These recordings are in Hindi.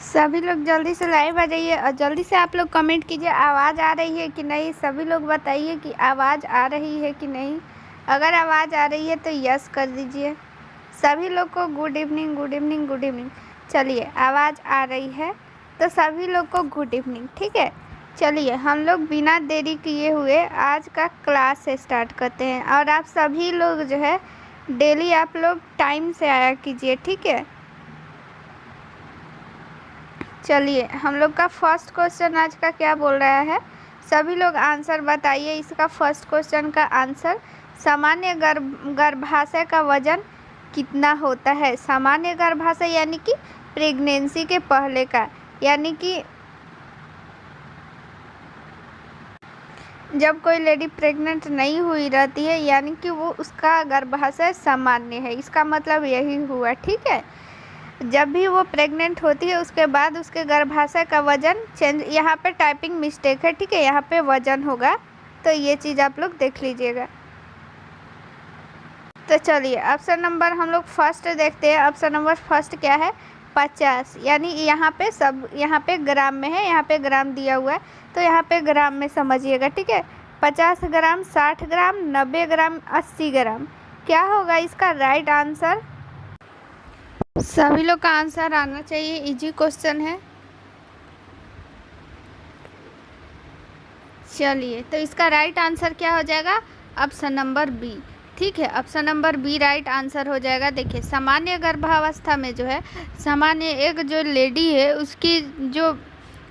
सभी लोग जल्दी से लाइव आ जाइए और जल्दी से आप लोग कमेंट कीजिए आवाज़ आ रही है कि नहीं। सभी लोग बताइए कि आवाज़ आ रही है कि नहीं। अगर आवाज़ आ रही है तो यस कर दीजिए। सभी लोग को good evening, good evening, good evening. चलिए, आवाज़ आ रही है तो सभी लोग को गुड इवनिंग। ठीक है, चलिए हम लोग बिना देरी किए हुए आज का क्लास स्टार्ट करते हैं। और आप सभी लोग जो है डेली आप लोग टाइम से आया कीजिए। ठीक है, चलिए हम लोग का फर्स्ट क्वेश्चन आज का क्या बोल रहा है, सभी लोग आंसर बताइए। इसका फर्स्ट क्वेश्चन का आंसर, सामान्य गर्भाशय का वजन कितना होता है। सामान्य गर्भाशय यानी कि प्रेगनेंसी के पहले का, यानी कि जब कोई लेडी प्रेग्नेंट नहीं हुई रहती है, यानी कि वो उसका गर्भाशय सामान्य है। इसका मतलब यही हुआ। ठीक है, जब भी वो प्रेग्नेंट होती है उसके बाद उसके गर्भाशय का वजन चेंज, यहाँ पे टाइपिंग मिस्टेक है। ठीक है, यहाँ पे वजन होगा, तो ये चीज़ आप लोग देख लीजिएगा। तो चलिए ऑप्शन नंबर हम लोग फर्स्ट देखते हैं। ऑप्शन नंबर फर्स्ट क्या है, 50। यानी यहाँ पे ग्राम में है, यहाँ पे ग्राम दिया हुआ है तो यहाँ पे ग्राम में समझिएगा। ठीक है, 50 ग्राम, 60 ग्राम, 90 ग्राम, 80 ग्राम। क्या होगा इसका राइट आंसर। सभी लोग का आंसर आना चाहिए, इजी क्वेश्चन है। चलिए, तो इसका राइट आंसर क्या हो जाएगा, ऑप्शन नंबर बी। ठीक है, option number B right answer हो जाएगा। देखिए, सामान्य गर्भावस्था में जो है, सामान्य एक जो लेडी है उसकी जो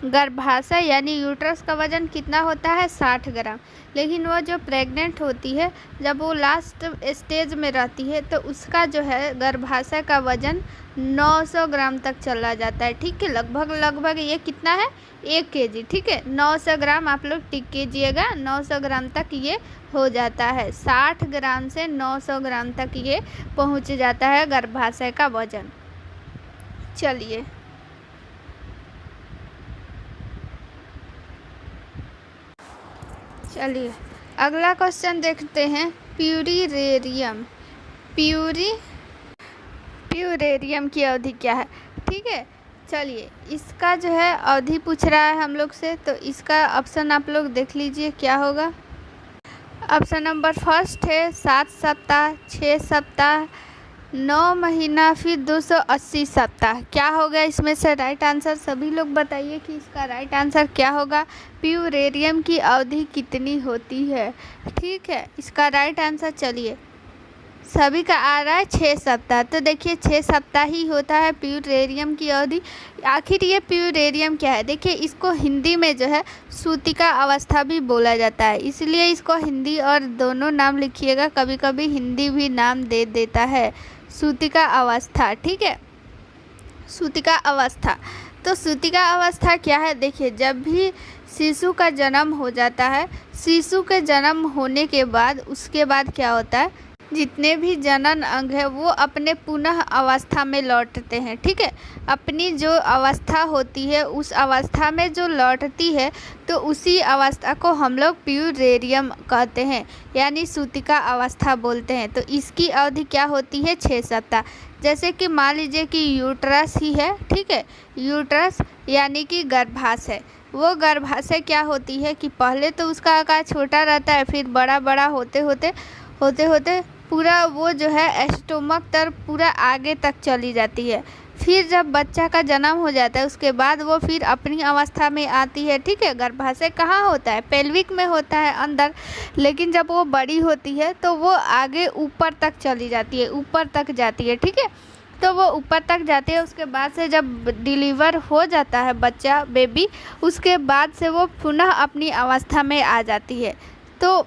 गर्भाशय यानी यूट्रस का वजन कितना होता है, 60 ग्राम। लेकिन वो जो प्रेग्नेंट होती है, जब वो लास्ट स्टेज में रहती है तो उसका जो है गर्भाशय का वजन 900 ग्राम तक चला जाता है। ठीक है, लगभग ये कितना है, 1 केजी। ठीक है, 900 ग्राम आप लोग टिक कीजिएगा, 900 ग्राम तक ये हो जाता है। 60 ग्राम से 900 ग्राम तक ये पहुंच जाता है गर्भाशय का वजन। चलिए अगला क्वेश्चन देखते हैं। प्यूरेरियम की अवधि क्या है। ठीक है, चलिए इसका जो है अवधि पूछ रहा है हम लोग से, तो इसका ऑप्शन आप लोग देख लीजिए क्या होगा। ऑप्शन नंबर फर्स्ट है 7 सप्ताह, 6 सप्ताह, 9 महीना, फिर 280 सप्ताह। क्या होगा इसमें से राइट आंसर। सभी लोग बताइए कि इसका राइट आंसर क्या होगा। प्यूरेरियम की अवधि कितनी होती है। ठीक है, इसका राइट आंसर, चलिए सभी का आ रहा है 6 सप्ताह। तो देखिए 6 सप्ताह ही होता है प्यूरेरियम की अवधि। आखिर ये प्यूरेरियम क्या है, देखिए इसको हिंदी में जो है सूतिका अवस्था भी बोला जाता है, इसलिए इसको हिंदी और दोनों नाम लिखिएगा। कभी कभी हिंदी भी नाम दे देता है, सूतिका अवस्था। ठीक है, सूतिका अवस्था। तो सूतिका अवस्था क्या है, देखिए जब भी शिशु का जन्म हो जाता है, शिशु के जन्म होने के बाद उसके बाद क्या होता है, जितने भी जनन अंग है वो अपने पुनः अवस्था में लौटते हैं। ठीक है, अपनी जो अवस्था होती है उस अवस्था में जो लौटती है, तो उसी अवस्था को हम लोग प्यूरेरियम कहते हैं, यानी सूतिका अवस्था बोलते हैं। तो इसकी अवधि क्या होती है, 6 सप्ताह। जैसे कि मान लीजिए कि यूट्रस ही है। ठीक है, यूट्रस यानी कि गर्भाशय, वो गर्भाशय क्या होती है कि पहले तो उसका आकार छोटा रहता है, फिर बड़ा बड़ा होते होते पूरा वो जो है एस्टोमक तर पूरा आगे तक चली जाती है। फिर जब बच्चा का जन्म हो जाता है उसके बाद वो फिर अपनी अवस्था में आती है। ठीक है, गर्भाशय कहाँ होता है, पेल्विक में होता है अंदर, लेकिन जब वो बड़ी होती है तो वो आगे ऊपर तक चली जाती है, ऊपर तक जाती है। ठीक है, तो वो ऊपर तक जाती है। उसके बाद से जब डिलीवर हो जाता है बच्चा, बेबी, उसके बाद से वो पुनः अपनी अवस्था में आ जाती है। तो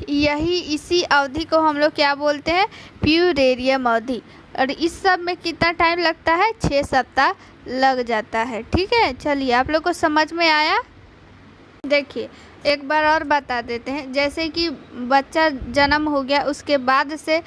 यही इसी अवधि को हम लोग क्या बोलते हैं, प्यूरेरियम अवधि। और इस सब में कितना टाइम लगता है, 6 सप्ताह लग जाता है। ठीक है, चलिए आप लोग को समझ में आया। देखिए एक बार और बता देते हैं, जैसे कि बच्चा जन्म हो गया उसके बाद से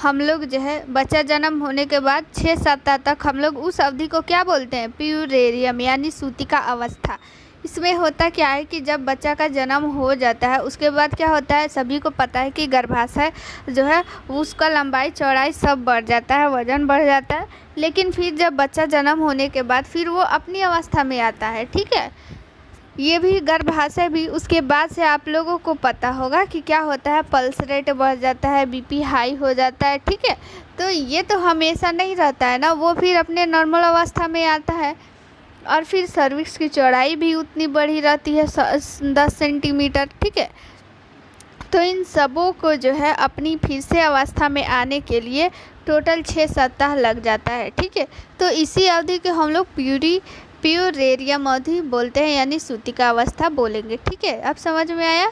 हम लोग जो है बच्चा जन्म होने के बाद 6 सप्ताह तक हम लोग उस अवधि को क्या बोलते हैं, प्यूरेरियम यानी सूतिका अवस्था। इसमें होता क्या है कि जब बच्चा का जन्म हो जाता है उसके बाद क्या होता है, सभी को पता है कि गर्भाशय जो है उसका लंबाई चौड़ाई सब बढ़ जाता है, वजन बढ़ जाता है। लेकिन फिर जब बच्चा जन्म होने के बाद फिर वो अपनी अवस्था में आता है, ठीक है। ये भी गर्भाशय भी उसके बाद से आप लोगों को पता होगा कि क्या होता है, पल्स रेट बढ़ जाता है, बीपी हाई हो जाता है, ठीक है। तो ये तो हमेशा नहीं रहता है ना, वो फिर अपने नॉर्मल अवस्था में आता है। और फिर सर्विक्स की चौड़ाई भी उतनी बड़ी रहती है 10 सेंटीमीटर, ठीक है। तो इन सबों को जो है अपनी फिर से अवस्था में आने के लिए टोटल 6 सप्ताह लग जाता है, ठीक है। तो इसी अवधि को हम लोग प्यूरेरियम अवधि बोलते हैं, यानी सूतिका अवस्था बोलेंगे, ठीक है। अब समझ में आया।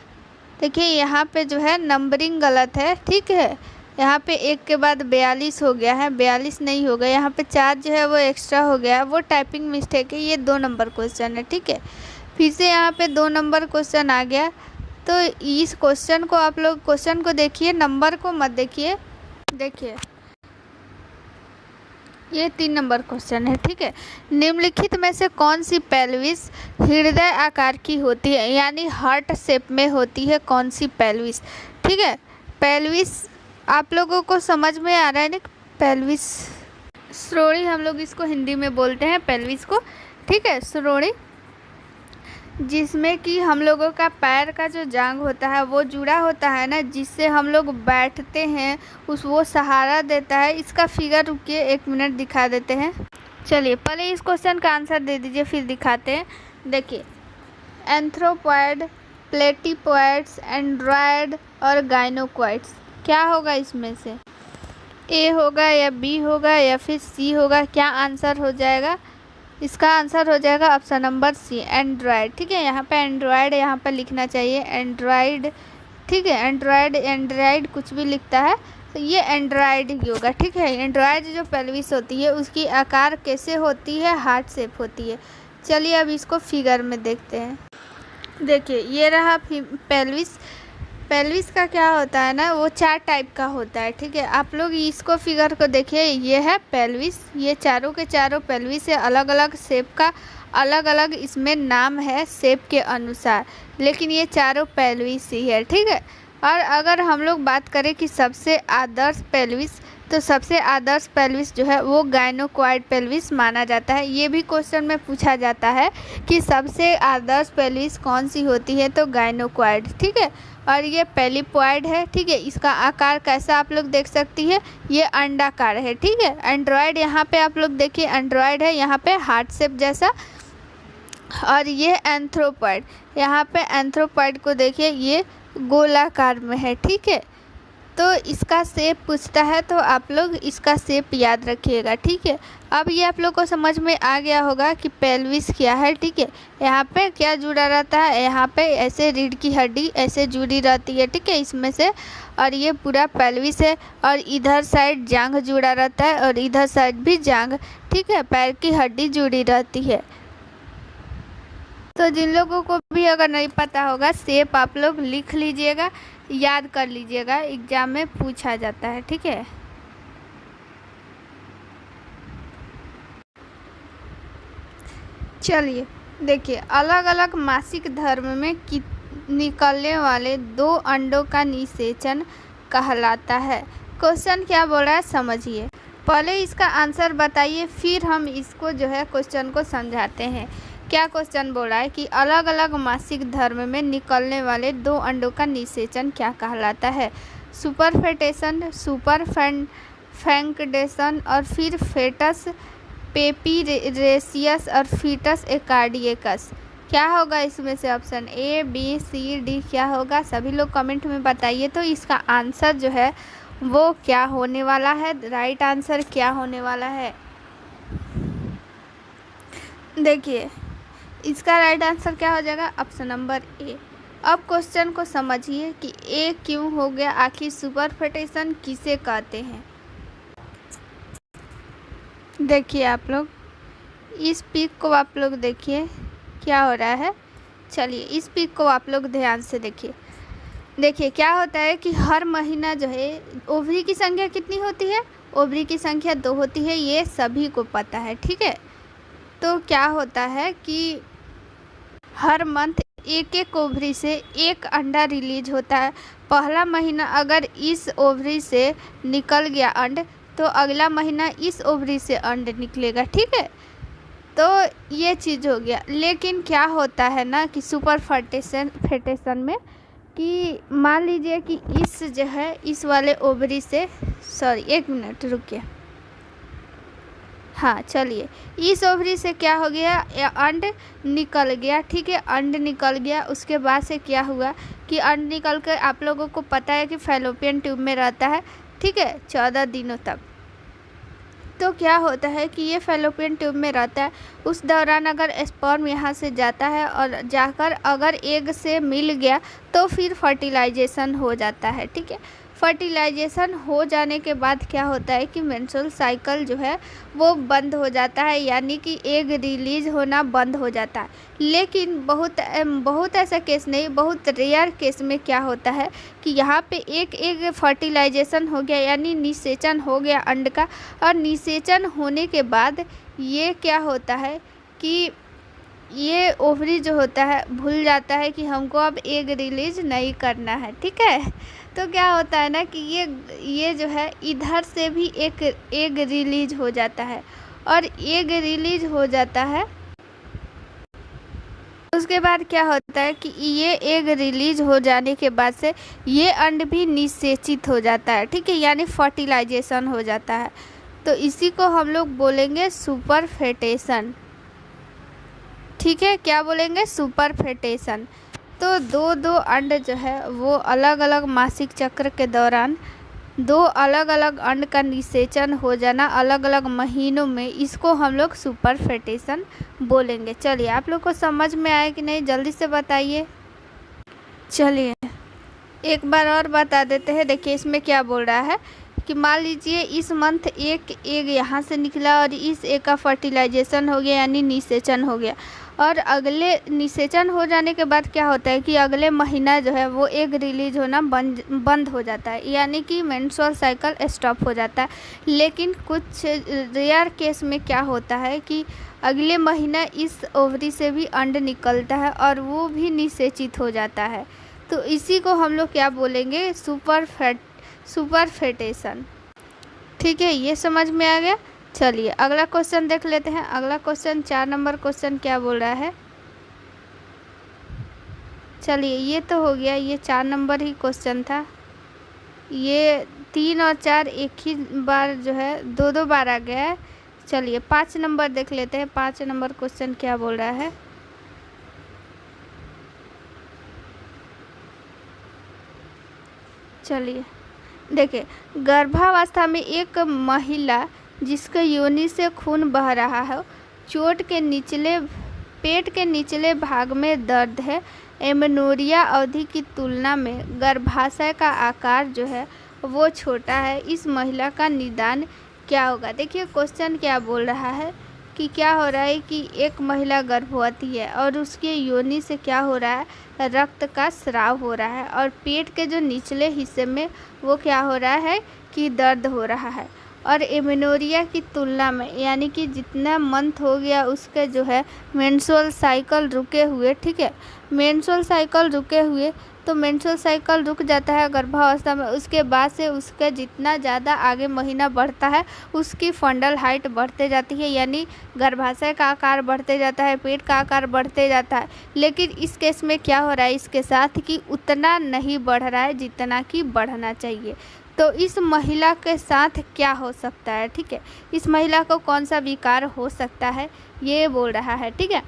देखिए यहाँ पे जो है नंबरिंग गलत है, ठीक है। यहाँ पे 1 के बाद 42 हो गया है, 42 नहीं होगा, यहाँ पे 4 जो है वो एक्स्ट्रा हो गया है, वो टाइपिंग मिस्टेक है। ये 2 नंबर क्वेश्चन है, ठीक है। फिर से यहाँ पे 2 नंबर क्वेश्चन आ गया। तो इस क्वेश्चन को आप लोग क्वेश्चन को देखिए, नंबर को मत देखिए। देखिए ये 3 नंबर क्वेश्चन है, ठीक है। निम्नलिखित में से कौन सी पेल्विस हृदय आकार की होती है, यानी हार्ट शेप में होती है कौन सी पेल्विस, ठीक है। पेल्विस आप लोगों को समझ में आ रहा है ना, पेल्विस श्रोणि हम लोग इसको हिंदी में बोलते हैं पेल्विस को, ठीक है, श्रोणि, जिसमें कि हम लोगों का पैर का जो जांघ होता है वो जुड़ा होता है ना, जिससे हम लोग बैठते हैं, वो सहारा देता है। इसका फिगर रुकिए 1 मिनट दिखा देते हैं। चलिए पहले इस क्वेश्चन का आंसर दे दीजिए फिर दिखाते हैं। देखिए एंथ्रोपॉइड, प्लेटिपॉइड्स, एंड्रॉयड और गाइनोकॉइड्स, क्या होगा इसमें से, ए होगा या बी होगा या फिर सी होगा, क्या आंसर हो जाएगा। इसका आंसर हो जाएगा ऑप्शन नंबर सी, एंड्रॉयड, ठीक है। यहाँ पे एंड्रॉयड यहाँ पे लिखना चाहिए, एंड्रॉयड, ठीक है। एंड्रॉयड कुछ भी लिखता है तो ये एंड्रॉयड ही होगा, ठीक है। एंड्रॉयड जो पेल्विस होती है उसकी आकार कैसे होती है, हार्ट शेप होती है। चलिए अब इसको फिगर में देखते हैं। देखिए ये रहा पेल्विस। पेल्विस का क्या होता है ना, वो 4 टाइप का होता है, ठीक है। आप लोग इसको फिगर को देखिए, ये है पेल्विस, ये चारों के चारों पेल्विस है, अलग अलग शेप का, अलग अलग इसमें नाम है शेप के अनुसार, लेकिन ये चारों पेल्विस ही है, ठीक है। और अगर हम लोग बात करें कि सबसे आदर्श पेल्विस, तो सबसे आदर्श पेल्विस जो है वो गाइनोकॉइड पेल्विस माना जाता है। ये भी क्वेश्चन में पूछा जाता है कि सबसे आदर्श पेल्विस कौन सी होती है, तो गाइनोकॉइड, ठीक है। और ये पेलिपॉइड है, ठीक है। इसका आकार कैसा आप लोग देख सकती है, ये अंडाकार है, ठीक है। एंड्रॉयड यहाँ पे आप लोग देखिए, एंड्रॉयड है यहाँ पे हार्ट शेप जैसा। और ये एंथ्रोपॉइड, यहाँ पे एंथ्रोपॉइड को देखिए, ये गोलाकार में है, ठीक है। तो इसका शेप पूछता है तो आप लोग इसका शेप याद रखिएगा, ठीक है। अब ये आप लोग को समझ में आ गया होगा कि पेल्विस क्या है, ठीक है। यहाँ पे क्या जुड़ा रहता है, यहाँ पे ऐसे रीढ़ की हड्डी ऐसे जुड़ी रहती है, ठीक है, इसमें से। और ये पूरा पेल्विस है, और इधर साइड जांघ जुड़ा रहता है और इधर साइड भी जांघ, ठीक है, पैर की हड्डी जुड़ी रहती है। तो जिन लोगों को भी अगर नहीं पता होगा, शेप आप लोग लिख लीजिएगा, याद कर लीजिएगा, एग्जाम में पूछा जाता है, ठीक है। चलिए देखिए, अलग अलग मासिक धर्म में निकलने वाले 2 अंडों का निषेचन कहलाता है। क्वेश्चन क्या बोल रहा है समझिए, पहले इसका आंसर बताइए, फिर हम इसको जो है क्वेश्चन को समझाते हैं। क्या क्वेश्चन बोल रहा है कि अलग अलग मासिक धर्म में निकलने वाले 2 अंडों का निषेचन क्या कहलाता है, सुपरफेटेशन, सुपरफैंक्डेशन, और फिर फेटस पेपीरेसियस और फीटस एकार्डियकस। क्या होगा इसमें से, option A, B, C, D, क्या होगा, सभी लोग कमेंट में बताइए। तो इसका आंसर जो है वो क्या होने वाला है, राइट आंसर क्या होने वाला है। देखिए इसका राइट आंसर क्या हो जाएगा, ऑप्शन नंबर ए। अब क्वेश्चन को समझिए कि ए क्यों हो गया, आखिर सुपरफेटेशन किसे कहते हैं। देखिए आप लोग इस पिक को आप लोग देखिए, क्या हो रहा है, चलिए इस पिक को आप लोग ध्यान से देखिए। देखिए क्या होता है कि हर महीना जो है ओवरी की संख्या कितनी होती है, ओवरी की संख्या 2 होती है, ये सभी को पता है, ठीक है। तो क्या होता है कि हर मंथ एक एक ओवरी से एक अंडा रिलीज होता है। पहला महीना अगर इस ओवरी से निकल गया अंड तो अगला महीना इस ओवरी से अंड निकलेगा, ठीक है। तो ये चीज़ हो गया। लेकिन क्या होता है ना कि सुपर फर्टेशन में कि मान लीजिए कि इस जो है इस वाले ओवरी से, सॉरी 1 मिनट रुकिए, हाँ चलिए, इस ओवरी से क्या हो गया, अंड निकल गया, ठीक है। अंड निकल गया, उसके बाद से क्या हुआ कि अंड निकल कर आप लोगों को पता है कि फैलोपियन ट्यूब में रहता है, ठीक है, 14 दिनों तक। तो क्या होता है कि ये फैलोपियन ट्यूब में रहता है, उस दौरान अगर स्पर्म यहाँ से जाता है और जाकर अगर एग से मिल गया तो फिर फर्टिलाइजेशन हो जाता है, ठीक है। फर्टिलाइजेशन हो जाने के बाद क्या होता है कि मेंस्ट्रुअल साइकिल जो है वो बंद हो जाता है, यानी कि एग रिलीज होना बंद हो जाता है। लेकिन बहुत ऐसा केस नहीं, बहुत रेयर केस में क्या होता है कि यहाँ पे एक एग फर्टिलाइजेशन हो गया, यानी निषेचन हो गया अंड का, और निषेचन होने के बाद ये क्या होता है कि ये ओवरी जो होता है भूल जाता है कि हमको अब एग रिलीज नहीं करना है, ठीक है। तो क्या होता है ना कि ये जो है इधर से भी एक एग रिलीज हो जाता है, और एग रिलीज हो जाता है। उसके बाद क्या होता है कि ये एग रिलीज हो जाने के बाद से ये अंड भी निषेचित हो जाता है, ठीक है, यानी फर्टिलाइजेशन हो जाता है। तो इसी को हम लोग बोलेंगे सुपर फेटेशन, ठीक है। क्या बोलेंगे, सुपर फेटेशन। तो दो अंड जो है वो अलग अलग मासिक चक्र के दौरान 2 अलग अलग अंड का निषेचन हो जाना अलग अलग महीनों में, इसको हम लोग सुपर फेटेशन बोलेंगे। चलिए आप लोग को समझ में आए कि नहीं, जल्दी से बताइए। चलिए एक बार और बता देते हैं। देखिए इसमें क्या बोल रहा है कि मान लीजिए इस मंथ एक एग यहाँ से निकला और इस एग का फर्टिलाइजेशन हो गया, यानी निषेचन हो गया, और अगले निषेचन हो जाने के बाद क्या होता है कि अगले महीना जो है वो एग रिलीज होना बंद हो जाता है, यानी कि मेंस्ट्रुअल साइकिल स्टॉप हो जाता है। लेकिन कुछ रेयर केस में क्या होता है कि अगले महीना इस ओवरी से भी अंड निकलता है और वो भी निषेचित हो जाता है। तो इसी को हम लोग क्या बोलेंगे, सुपर फेटेशन, ठीक है। ये समझ में आ गया। चलिए अगला क्वेश्चन देख लेते हैं। अगला क्वेश्चन 4 नंबर क्वेश्चन क्या बोल रहा है। चलिए ये तो हो गया, ये 4 नंबर ही क्वेश्चन था। ये 3 और 4 एक ही बार जो है 2 बार आ गया है। चलिए 5 नंबर देख लेते हैं। 5 नंबर क्वेश्चन क्या बोल रहा है। चलिए देखिए, गर्भावस्था में एक महिला जिसके योनि से खून बह रहा है, पेट के निचले भाग में दर्द है, एमेनोरिया अवधि की तुलना में गर्भाशय का आकार जो है वो छोटा है, इस महिला का निदान क्या होगा। देखिए क्वेश्चन क्या बोल रहा है कि क्या हो रहा है कि एक महिला गर्भवती है और उसके योनि से क्या हो रहा है, रक्त का स्राव हो रहा है, और पेट के जो निचले हिस्से में वो क्या हो रहा है कि दर्द हो रहा है। और एमेनोरिया की तुलना में, यानी कि जितना मंथ हो गया उसके जो है मेंस्ट्रुअल साइकिल रुके हुए, ठीक है, मेंस्ट्रुअल साइकिल रुके हुए, तो मेंस्ट्रुअल साइकिल रुक जाता है गर्भावस्था में। उसके बाद से उसका जितना ज़्यादा आगे महीना बढ़ता है उसकी फंडल हाइट बढ़ते जाती है, यानी गर्भाशय का आकार बढ़ते जाता है, पेट का आकार बढ़ते जाता है। लेकिन इस केस में क्या हो रहा है इसके साथ कि उतना नहीं बढ़ रहा है जितना कि बढ़ना चाहिए। तो इस महिला के साथ क्या हो सकता है, ठीक है, इस महिला को कौन सा विकार हो सकता है ये बोल रहा है, ठीक है।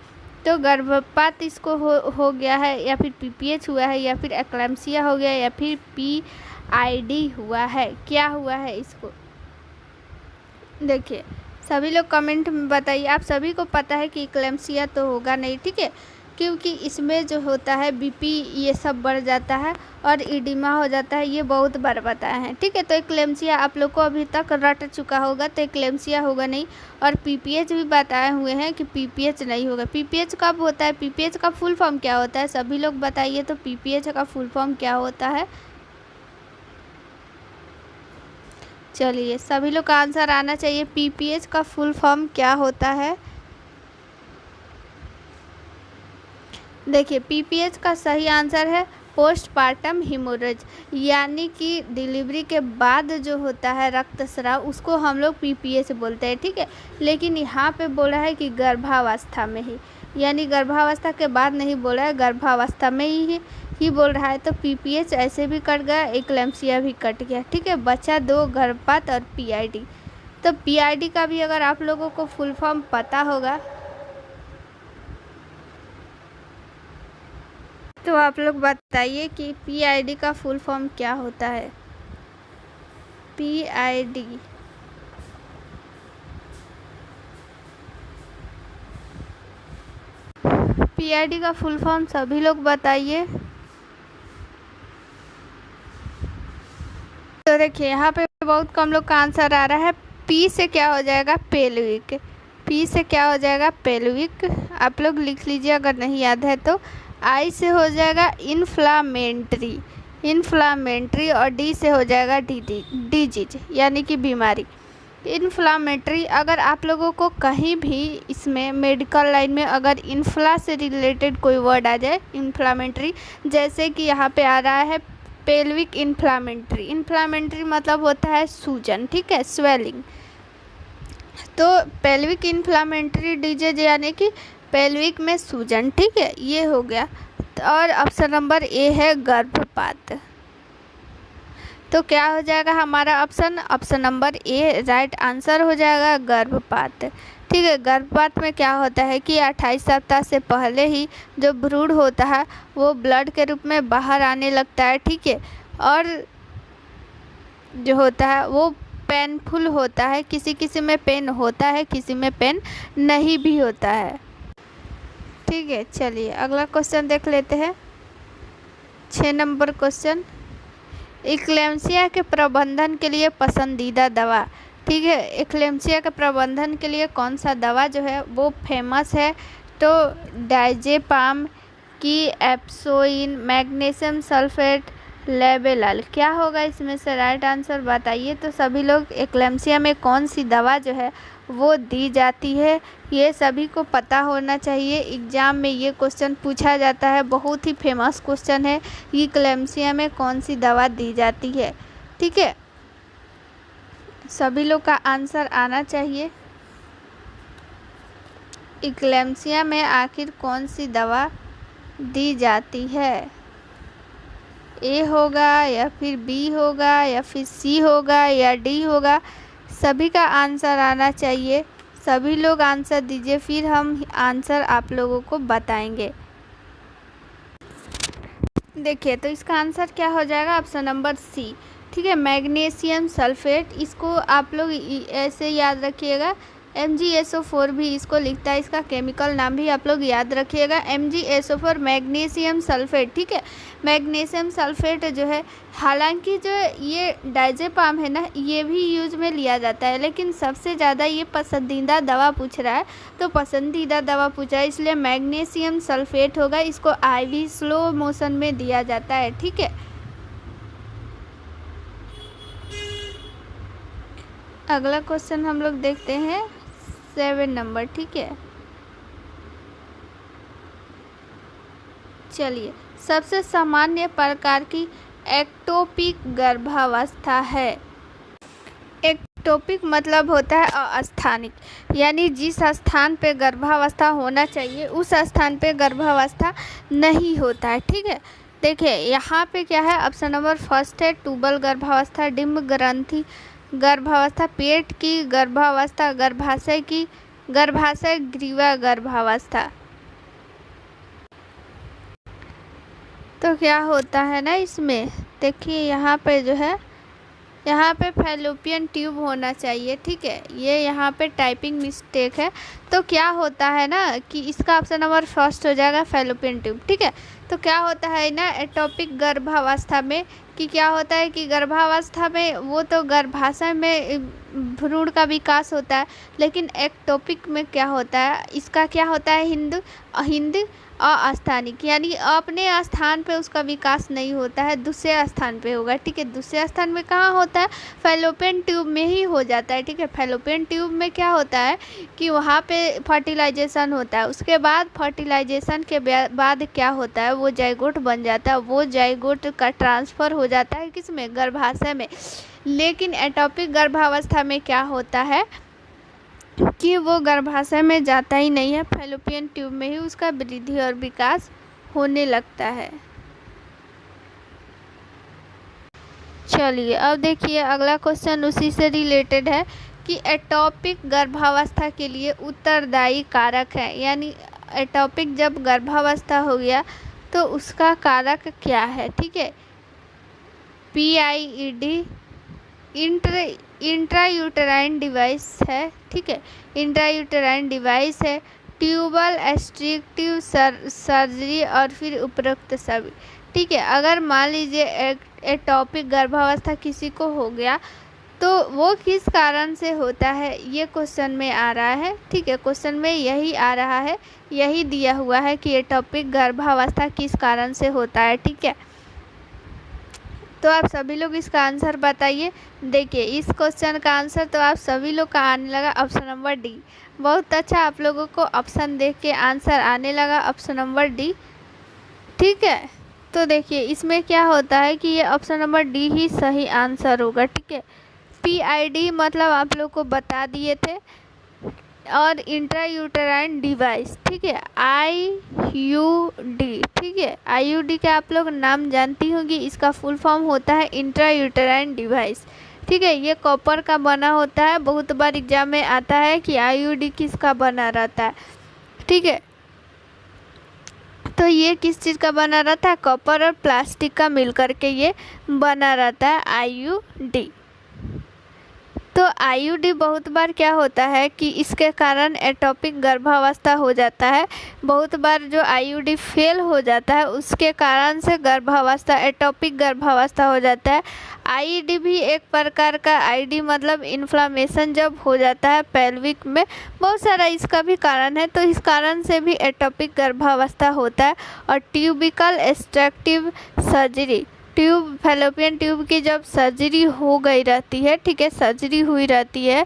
तो गर्भपात इसको हो गया है, या फिर पीपीएच हुआ है, या फिर एक्लैम्सिया हो गया, या फिर पीआईडी हुआ है, क्या हुआ है इसको। देखिए सभी लोग कमेंट में बताइए। आप सभी को पता है कि एक्लैम्सिया तो होगा नहीं, ठीक है, क्योंकि इसमें जो होता है बीपी ये सब बढ़ जाता है और इडिमा हो जाता है। ये बहुत बार बताया है, ठीक है। तो एक्लेम्सिया आप लोग को अभी तक रट चुका होगा, तो एक्लेम्सिया होगा नहीं। और पीपीएच भी बताए हुए हैं कि पीपीएच नहीं होगा। पीपीएच कब होता है, पीपीएच का फुल फॉर्म क्या होता है, सभी लोग बताइए। तो पीपीएच का फुल फॉर्म क्या होता है? चलिए सभी लोग का आंसर आना चाहिए। पीपीएच का फुल फॉर्म क्या होता है? देखिए पीपीएच का सही आंसर है पोस्टपार्टम हिमोरेज, यानी कि डिलीवरी के बाद जो होता है रक्तस्राव, उसको हम लोग पीपीएच बोलते हैं, ठीक है। लेकिन यहाँ पे बोला है कि गर्भावस्था में ही, यानी गर्भावस्था के बाद नहीं बोला है, गर्भावस्था में ही बोल रहा है। तो पीपीएच ऐसे भी कट गया, एक्लेम्सिया भी कट गया, ठीक है। बचा 2 गर्भपात और पीआईडी। तो पीआईडी का भी अगर आप लोगों को फुल फॉर्म पता होगा तो आप लोग बताइए कि पीआईडी का फुल फॉर्म क्या होता है। पीआईडी पीआईडी का फुल फॉर्म सभी लोग बताइए। तो देखिए यहाँ पे बहुत कम लोग का आंसर आ रहा है। पी से क्या हो जाएगा? पेल्विक। पी से क्या हो जाएगा? पेल्विक। आप लोग लिख लीजिए अगर नहीं याद है तो। आई से हो जाएगा इन्फ्लामेंट्री और डी से हो जाएगा डिजीज, यानी कि बीमारी। इन्फ्लामेटरी, अगर आप लोगों को कहीं भी इसमें मेडिकल लाइन में अगर इन्फ्ला से रिलेटेड कोई वर्ड आ जाए, इन्फ्लामेटरी, जैसे कि यहाँ पे आ रहा है पेल्विक इन्फ्लामेटरी। इन्फ्लामेटरी मतलब होता है सूजन, ठीक है, स्वेलिंग। तो पेल्विक इन्फ्लामेटरी डिजीज यानी कि पेल्विक में सूजन, ठीक है, ये हो गया। और ऑप्शन नंबर ए है गर्भपात। तो क्या हो जाएगा हमारा option number A right answer हो जाएगा, गर्भपात, ठीक है। गर्भपात में क्या होता है कि 28 सप्ताह से पहले ही जो भ्रूण होता है वो ब्लड के रूप में बाहर आने लगता है, ठीक है। और जो होता है वो पेनफुल होता है, किसी किसी में पेन होता है, किसी में पेन नहीं भी होता है, ठीक है। चलिए अगला क्वेश्चन देख लेते हैं। 6 नंबर क्वेश्चन, एक्लेम्सिया के प्रबंधन के लिए पसंदीदा दवा, ठीक है। एक्लेम्सिया के प्रबंधन के लिए कौन सा दवा जो है वो फेमस है? तो डायजेपाम की एप्सोइन, मैग्नीशियम सल्फेट, लेबेलाल, क्या होगा इसमें से राइट आंसर बताइए। तो सभी लोग एक्लेम्सिया में कौन सी दवा जो है वो दी जाती है, ये सभी को पता होना चाहिए। एग्ज़ाम में ये क्वेश्चन पूछा जाता है, बहुत ही फेमस क्वेश्चन है। एक्लेम्सिया में कौन सी दवा दी जाती है, ठीक है। सभी लोग का आंसर आना चाहिए। एक्लेम्सिया में आखिर कौन सी दवा दी जाती है? ए होगा या फिर बी होगा या फिर सी होगा या डी होगा? सभी का आंसर आना चाहिए। सभी लोग आंसर दीजिए, फिर हम आंसर आप लोगों को बताएंगे। देखिए तो इसका आंसर क्या हो जाएगा? ऑप्शन नंबर सी, ठीक है, मैग्नीशियम सल्फेट। इसको आप लोग ऐसे याद रखिएगा, MgSO4 भी इसको लिखता है, इसका केमिकल नाम भी आप लोग याद रखिएगा, MgSO4, मैग्नीशियम सल्फेट, ठीक है। मैग्नीशियम सल्फेट जो है, हालांकि जो ये डायजेपाम है ना, ये भी यूज में लिया जाता है, लेकिन सबसे ज़्यादा ये पसंदीदा दवा पूछ रहा है, तो पसंदीदा दवा पूछा है इसलिए मैग्नीशियम सल्फेट होगा। इसको IV स्लो मोशन में दिया जाता है, ठीक है। अगला क्वेश्चन हम लोग देखते हैं 7 नंबर, ठीक है। चलिए, सबसे सामान्य प्रकार की एक्टोपिक गर्भावस्था है। एक्टोपिक मतलब होता है अस्थानिक, यानी जिस स्थान पे गर्भावस्था होना चाहिए उस स्थान पे गर्भावस्था नहीं होता है, ठीक है। देखिए यहाँ पे क्या है, ऑप्शन नंबर फर्स्ट है टूबल गर्भावस्था, डिम्ब ग्रंथि गर्भावस्था, पेट की गर्भावस्था, गर्भाशय ग्रीवा गर्भावस्था। तो क्या होता है ना इसमें, देखिए यहाँ पे जो है यहाँ पे फैलोपियन ट्यूब होना चाहिए, ठीक है। ये यहाँ पे टाइपिंग मिस्टेक है। तो क्या होता है ना कि इसका ऑप्शन नंबर फर्स्ट हो जाएगा फैलोपियन ट्यूब, ठीक है। तो क्या होता है ना एटॉपिक गर्भावस्था में कि क्या होता है कि गर्भावस्था में वो तो गर्भाशय में भ्रूण का विकास होता है, लेकिन एक्टोपिक में क्या होता है, इसका क्या होता है हिंद अस्थानिक, यानी अपने स्थान पे उसका विकास नहीं होता है, दूसरे स्थान पे होगा, ठीक है। दूसरे स्थान में कहाँ होता है, फैलोपियन ट्यूब में ही हो जाता है, ठीक है। फैलोपियन ट्यूब में क्या होता है कि वहाँ पे फर्टिलाइजेशन होता है, उसके बाद फर्टिलाइजेशन के बाद क्या होता है, वो जाइगोट बन जाता है, वो जाइगोट का ट्रांसफ़र हो जाता है किसमें, गर्भाशय में। लेकिन एटॉपिक गर्भावस्था में क्या होता है कि वो गर्भाशय में जाता ही नहीं है, फैलोपियन ट्यूब में ही उसका वृद्धि और विकास होने लगता है। चलिए अब देखिए अगला क्वेश्चन उसी से रिलेटेड है कि एटॉपिक गर्भावस्था के लिए उत्तरदायी कारक है, यानी एटॉपिक जब गर्भावस्था हो गया तो उसका कारक क्या है, ठीक है। PIED इंट्रायूटेराइन डिवाइस है, ठीक है, इंट्रायूटेराइन डिवाइस है, ट्यूबल एस्ट्रिक्टिव सर्जरी और फिर उपरोक्त सभी, ठीक है। अगर मान लीजिए एटॉपिक गर्भावस्था किसी को हो गया तो वो किस कारण से होता है, ये क्वेश्चन में आ रहा है, ठीक है। क्वेश्चन में यही आ रहा है, यही दिया हुआ है कि एटॉपिक गर्भावस्था किस कारण से होता है, ठीक है। तो आप सभी लोग इसका आंसर बताइए। देखिए इस क्वेश्चन का आंसर तो आप सभी लोग का आने लगा ऑप्शन नंबर डी। बहुत अच्छा, आप लोगों को ऑप्शन देख के आंसर आने लगा ऑप्शन नंबर डी, ठीक है। तो देखिए इसमें क्या होता है कि ये ऑप्शन नंबर डी ही सही आंसर होगा, ठीक है। PID मतलब आप लोग को बता दिए थे, और इंट्रायूटेराइन डिवाइस, ठीक है, IUD, ठीक है। IUD का आप लोग नाम जानती होंगी, इसका फुल फॉर्म होता है इंट्रायूटेराइन डिवाइस, ठीक है। ये कॉपर का बना होता है, बहुत बार एग्जाम में आता है कि IUD किसका बना रहता है, ठीक है। तो ये किस चीज़ का बना रहता है, कॉपर और प्लास्टिक का मिलकर के ये बना रहता है IUD। तो IUD बहुत बार क्या होता है कि इसके कारण एटॉपिक गर्भावस्था हो जाता है। बहुत बार जो IUD फेल हो जाता है उसके कारण से गर्भावस्था एटॉपिक गर्भावस्था हो जाता है। IED भी एक प्रकार का IED मतलब इन्फ्लामेशन जब हो जाता है पेल्विक में, बहुत सारा इसका भी कारण है, तो इस कारण से भी एटॉपिक गर्भावस्था होता है। और tubical extractive surgery, tube fallopian tube की जब सर्जरी हो गई रहती है, ठीक है, सर्जरी हुई रहती है,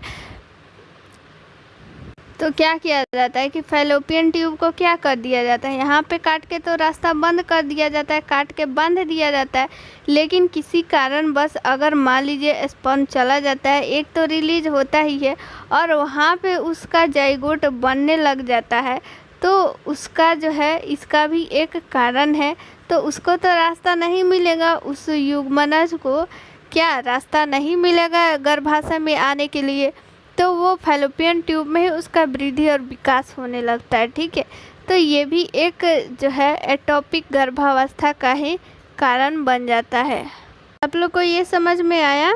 तो क्या किया जाता है कि फैलोपियन ट्यूब को क्या कर दिया जाता है, यहाँ पे काट के तो रास्ता बंद कर दिया जाता है, काट के बांध दिया जाता है। लेकिन किसी कारण बस अगर मान लीजिए स्पर्म चला जाता है, एक तो रिलीज होता ही है और वहाँ पे उसका जाइगोट बनने लग जाता है, तो उसका जो है इसका भी एक कारण है। तो उसको तो रास्ता नहीं मिलेगा, उस युग्मनज को क्या रास्ता नहीं मिलेगा गर्भाशय में आने के लिए, तो वो फैलोपियन ट्यूब में ही उसका वृद्धि और विकास होने लगता है, ठीक है। तो ये भी एक जो है एटॉपिक गर्भावस्था का ही कारण बन जाता है। आप लोग को ये समझ में आया?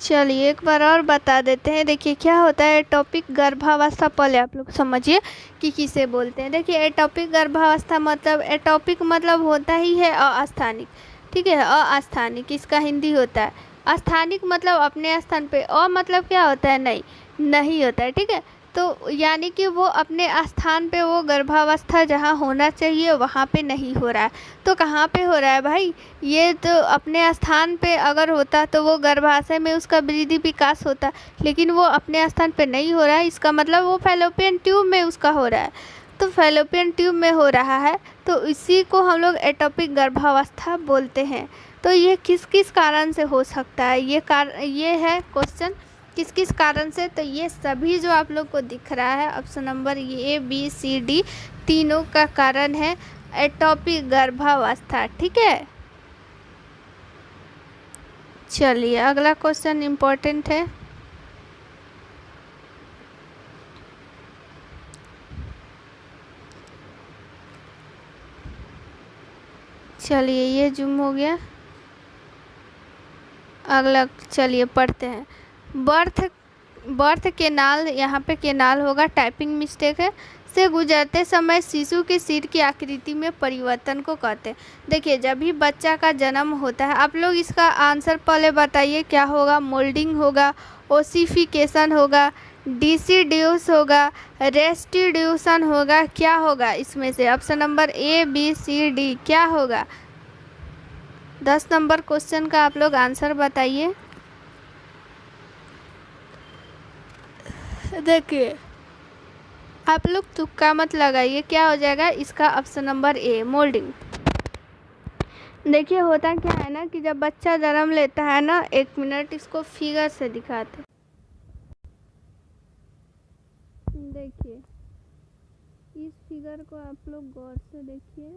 चलिए एक बार और बता देते हैं। देखिए क्या होता है एटॉपिक गर्भावस्था, पहले आप लोग समझिए कि किसे बोलते हैं। देखिए एटॉपिक गर्भावस्था मतलब, एटॉपिक मतलब होता ही है अस्थानिक, ठीक है, अस्थानिक इसका हिंदी होता है। अस्थानिक मतलब अपने स्थान पे, मतलब क्या होता है, नहीं होता है, ठीक है। तो यानी कि वो अपने स्थान पे, वो गर्भावस्था जहाँ होना चाहिए वहाँ पे नहीं हो रहा है। तो कहाँ पे हो रहा है भाई, ये तो अपने स्थान पे अगर होता तो वो गर्भाशय में उसका वृद्धि विकास होता, लेकिन वो अपने स्थान पे नहीं हो रहा है, इसका मतलब वो फैलोपियन ट्यूब में उसका हो रहा है। तो फैलोपियन ट्यूब में हो रहा है तो इसी को हम लोग एटॉपिक गर्भावस्था बोलते हैं। तो ये किस किस कारण से हो सकता है, ये है क्वेश्चन, किस किस कारण से। तो ये सभी जो आप लोग को दिख रहा है option number A B C D तीनों का कारण है एटॉपिक गर्भावस्था, ठीक है। चलिए अगला क्वेश्चन इम्पोर्टेंट है। चलिए ये जूम हो गया। अगला चलिए पढ़ते हैं। बर्थ केनाल, यहाँ पे केनाल होगा, टाइपिंग मिस्टेक है, से गुजरते समय शिशु के सिर की आकृति में परिवर्तन को कहते हैं। देखिए जब भी बच्चा का जन्म होता है, आप लोग इसका आंसर पहले बताइए क्या होगा। मोल्डिंग होगा, ओसिफिकेशन होगा, डिसीड्यूस होगा, रेस्टिड्यूशन होगा, क्या होगा इसमें से? Option number A B C D क्या होगा? 10 नंबर क्वेश्चन का आप लोग आंसर बताइए। देखिए आप लोग तुक्का मत लगाइए, क्या हो जाएगा इसका? ऑप्शन नंबर ए मोल्डिंग। देखिए होता क्या है ना कि जब बच्चा जन्म लेता है ना, 1 मिनट इसको फिगर से दिखाते। देखिए इस फिगर को आप लोग गौर से देखिए।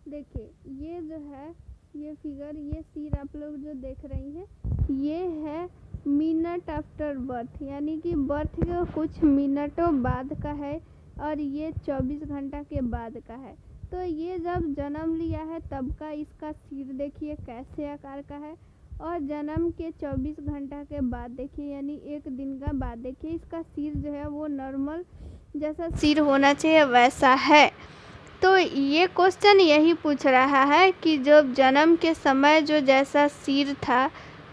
देखिए ये जो है, ये फिगर, ये सिर आप लोग जो देख रही हैं, ये है मिनट आफ्टर बर्थ, यानी कि बर्थ के कुछ मिनटों बाद का है, और ये 24 घंटा के बाद का है। तो ये जब जन्म लिया है तब का इसका सिर देखिए कैसे आकार का है, और जन्म के 24 घंटा के बाद देखिए, यानी 1 दिन का बाद देखिए, इसका सिर जो है वो नॉर्मल जैसा सिर होना चाहिए वैसा है। तो ये क्वेश्चन यही पूछ रहा है कि जब जन्म के समय जो जैसा सिर था,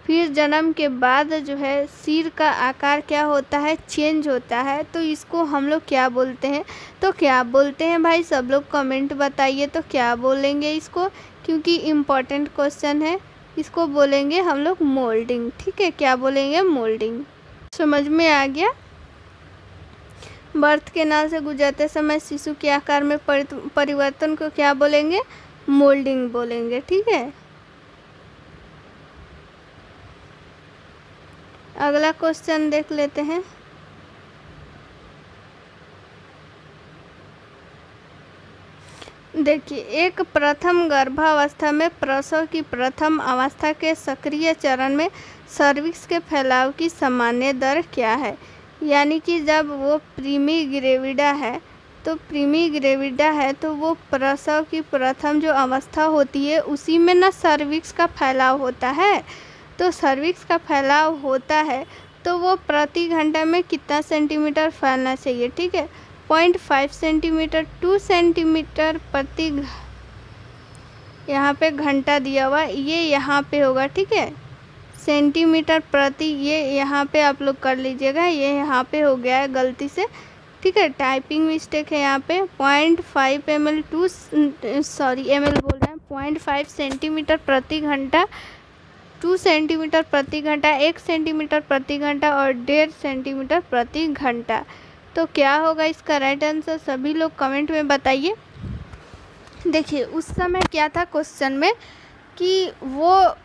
फिर जन्म के बाद जो है सिर का आकार क्या होता है? चेंज होता है। तो इसको हम लोग क्या बोलते हैं? तो क्या बोलते हैं भाई? सब लोग कमेंट बताइए तो क्या बोलेंगे इसको, क्योंकि इम्पोर्टेंट क्वेश्चन है। इसको बोलेंगे हम लोग मोल्डिंग। ठीक है, क्या बोलेंगे? मोल्डिंग। समझ में आ गया? बर्थ केनाल से गुजरते समय शिशु के आकार में परिवर्तन को क्या बोलेंगे? मोल्डिंग बोलेंगे। ठीक है, अगला क्वेश्चन देख लेते हैं। देखिए एक प्रथम गर्भावस्था में प्रसव की प्रथम अवस्था के सक्रिय चरण में सर्विक्स के फैलाव की सामान्य दर क्या है? यानी कि जब वो प्रीमी ग्रेविडा है, तो वो प्रसव की प्रथम जो अवस्था होती है उसी में ना सर्विक्स का फैलाव होता है। तो सर्विक्स का फैलाव होता है तो वो प्रति घंटा में कितना सेंटीमीटर फैलना चाहिए? ठीक है, 0.5 सेंटीमीटर, 2 सेंटीमीटर प्रति, यहाँ पे घंटा दिया हुआ, ये यहाँ पे होगा। ठीक है, सेंटीमीटर प्रति, ये यहाँ पे आप लोग कर लीजिएगा, ये यहाँ पे हो गया है गलती से। ठीक है, टाइपिंग मिस्टेक है यहाँ पे। 0.5 ml ml बोल रहे हैं, 0.5 सेंटीमीटर प्रति घंटा, 2 सेंटीमीटर प्रति घंटा, 1 सेंटीमीटर प्रति घंटा और 1.5 सेंटीमीटर प्रति घंटा। तो क्या होगा इसका राइट आंसर? सभी लोग कमेंट में बताइए। देखिए उस समय क्या था क्वेश्चन में कि वो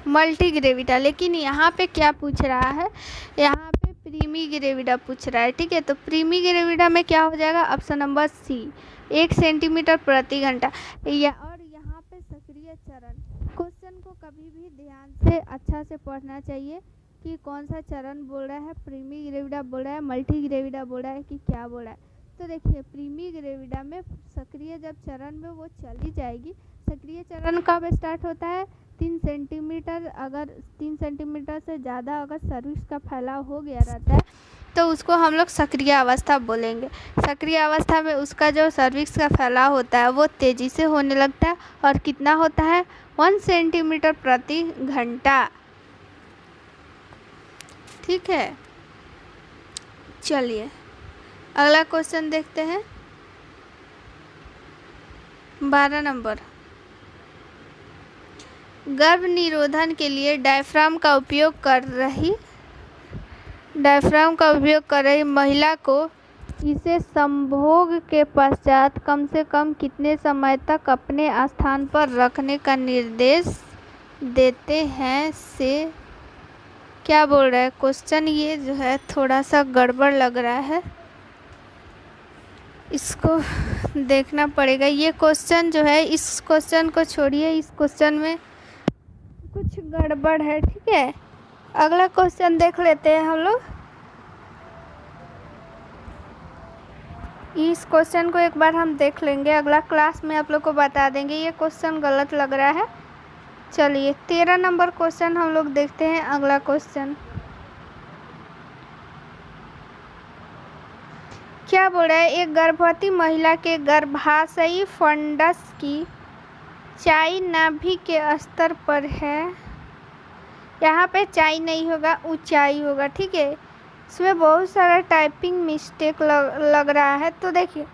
मल्टी ग्रेविडा, लेकिन यहाँ पे क्या पूछ रहा है? यहाँ पे प्रीमी ग्रेविडा पूछ रहा है। ठीक है, तो प्रीमी ग्रेविडा में क्या हो जाएगा? ऑप्शन नंबर सी, 1 सेंटीमीटर प्रति घंटा। और यहाँ पे सक्रिय चरण, क्वेश्चन को कभी भी ध्यान से अच्छा से पढ़ना चाहिए कि कौन सा चरण बोल रहा है, प्रीमी ग्रेविडा बोल रहा है, मल्टी ग्रेविडा बोल रहा है कि क्या बोल रहा है। तो देखिए प्रीमी ग्रेविडा में सक्रिय जब चरण में वो चली जाएगी, सक्रिय चरण कब स्टार्ट होता है? 3 सेंटीमीटर, अगर 3 सेंटीमीटर से ज़्यादा अगर सर्विक्स का फैलाव हो गया रहता है तो उसको हम लोग सक्रिय अवस्था बोलेंगे। सक्रिय अवस्था में उसका जो सर्विक्स का फैलाव होता है वो तेज़ी से होने लगता है, और कितना होता है? 1 सेंटीमीटर प्रति घंटा। ठीक है, चलिए अगला क्वेश्चन देखते हैं। 12 नंबर, गर्भ निरोधन के लिए डायफ्राम का उपयोग कर रही महिला को इसे संभोग के पश्चात कम से कम कितने समय तक अपने स्थान पर रखने का निर्देश देते हैं? से क्या बोल रहा है क्वेश्चन? ये जो है थोड़ा सा गड़बड़ लग रहा है, इसको देखना पड़ेगा। ये क्वेश्चन जो है, इस क्वेश्चन को छोड़िए, इस क्वेश्चन में कुछ गड़बड़ है। ठीक है, अगला क्वेश्चन देख लेते हैं हम लोग। इस क्वेश्चन को एक बार हम देख लेंगे, अगला क्लास में आप लोग को बता देंगे। ये क्वेश्चन गलत लग रहा है। चलिए 13 नंबर क्वेश्चन हम लोग देखते हैं। अगला क्वेश्चन क्या बोल रहा है, एक गर्भवती महिला के गर्भाशयी फंडस की ऊंचाई नाभि के स्तर पर है। यहाँ पे ऊंचाई नहीं होगा, ऊंचाई होगा, ठीक है। इसमें बहुत सारा टाइपिंग मिस्टेक लग रहा है। तो देखिए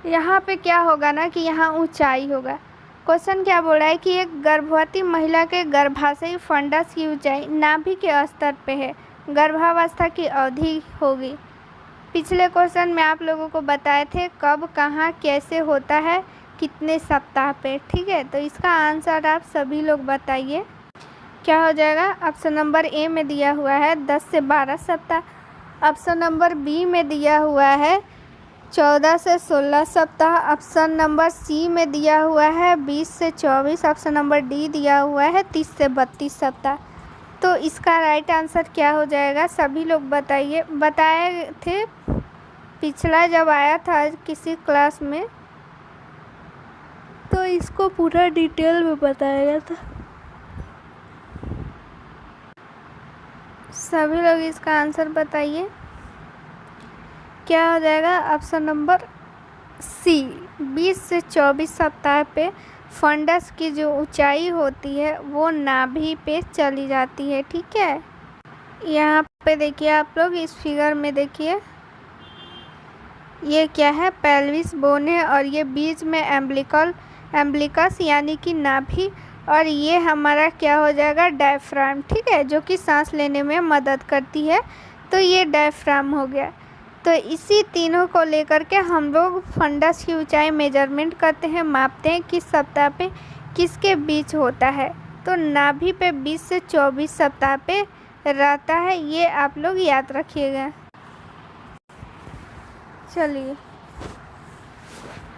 यहाँ पे क्या होगा ना कि यहाँ ऊंचाई होगा। क्वेश्चन क्या बोल रहा है कि एक गर्भवती महिला के गर्भाशयी फंडस की ऊंचाई नाभि के स्तर पे है, गर्भावस्था की अवधि होगी। पिछले क्वेश्चन में आप लोगों को बताए थे कब, कहाँ, कैसे होता है, कितने सप्ताह पे, ठीक है। तो इसका आंसर आप सभी लोग बताइए क्या हो जाएगा। ऑप्शन नंबर ए में दिया हुआ है 10 से 12 सप्ताह। ऑप्शन नंबर बी में दिया हुआ है 14 से 16 सप्ताह। ऑप्शन नंबर सी में दिया हुआ है 20 से 24। ऑप्शन नंबर डी दिया हुआ है 30 से 32 सप्ताह। तो इसका राइट आंसर क्या हो जाएगा, सभी लोग बताइए। बताए थे पिछला जब आया था किसी क्लास में, तो इसको पूरा डिटेल में बताया गया था। सभी लोग इसका आंसर बताइए क्या हो जाएगा। ऑप्शन नंबर सी 20 से 24 सप्ताह पे फंडस की जो ऊंचाई होती है वो नाभि पे चली जाती है, ठीक है। यहाँ पे देखिए आप लोग इस फिगर में देखिए, ये क्या है, पेल्विस बोन है और ये बीच में एम्ब्लिकस यानी कि नाभि, और ये हमारा क्या हो जाएगा, डायफ्राम, ठीक है, जो कि सांस लेने में मदद करती है। तो ये डायफ्राम हो गया। तो इसी तीनों को लेकर के हम लोग फंडस की ऊंचाई मेजरमेंट करते हैं, मापते हैं किस सप्ताह पे किसके बीच होता है। तो नाभि पे 20 से 24 सप्ताह पे रहता है, ये आप लोग याद रखिएगा। चलिए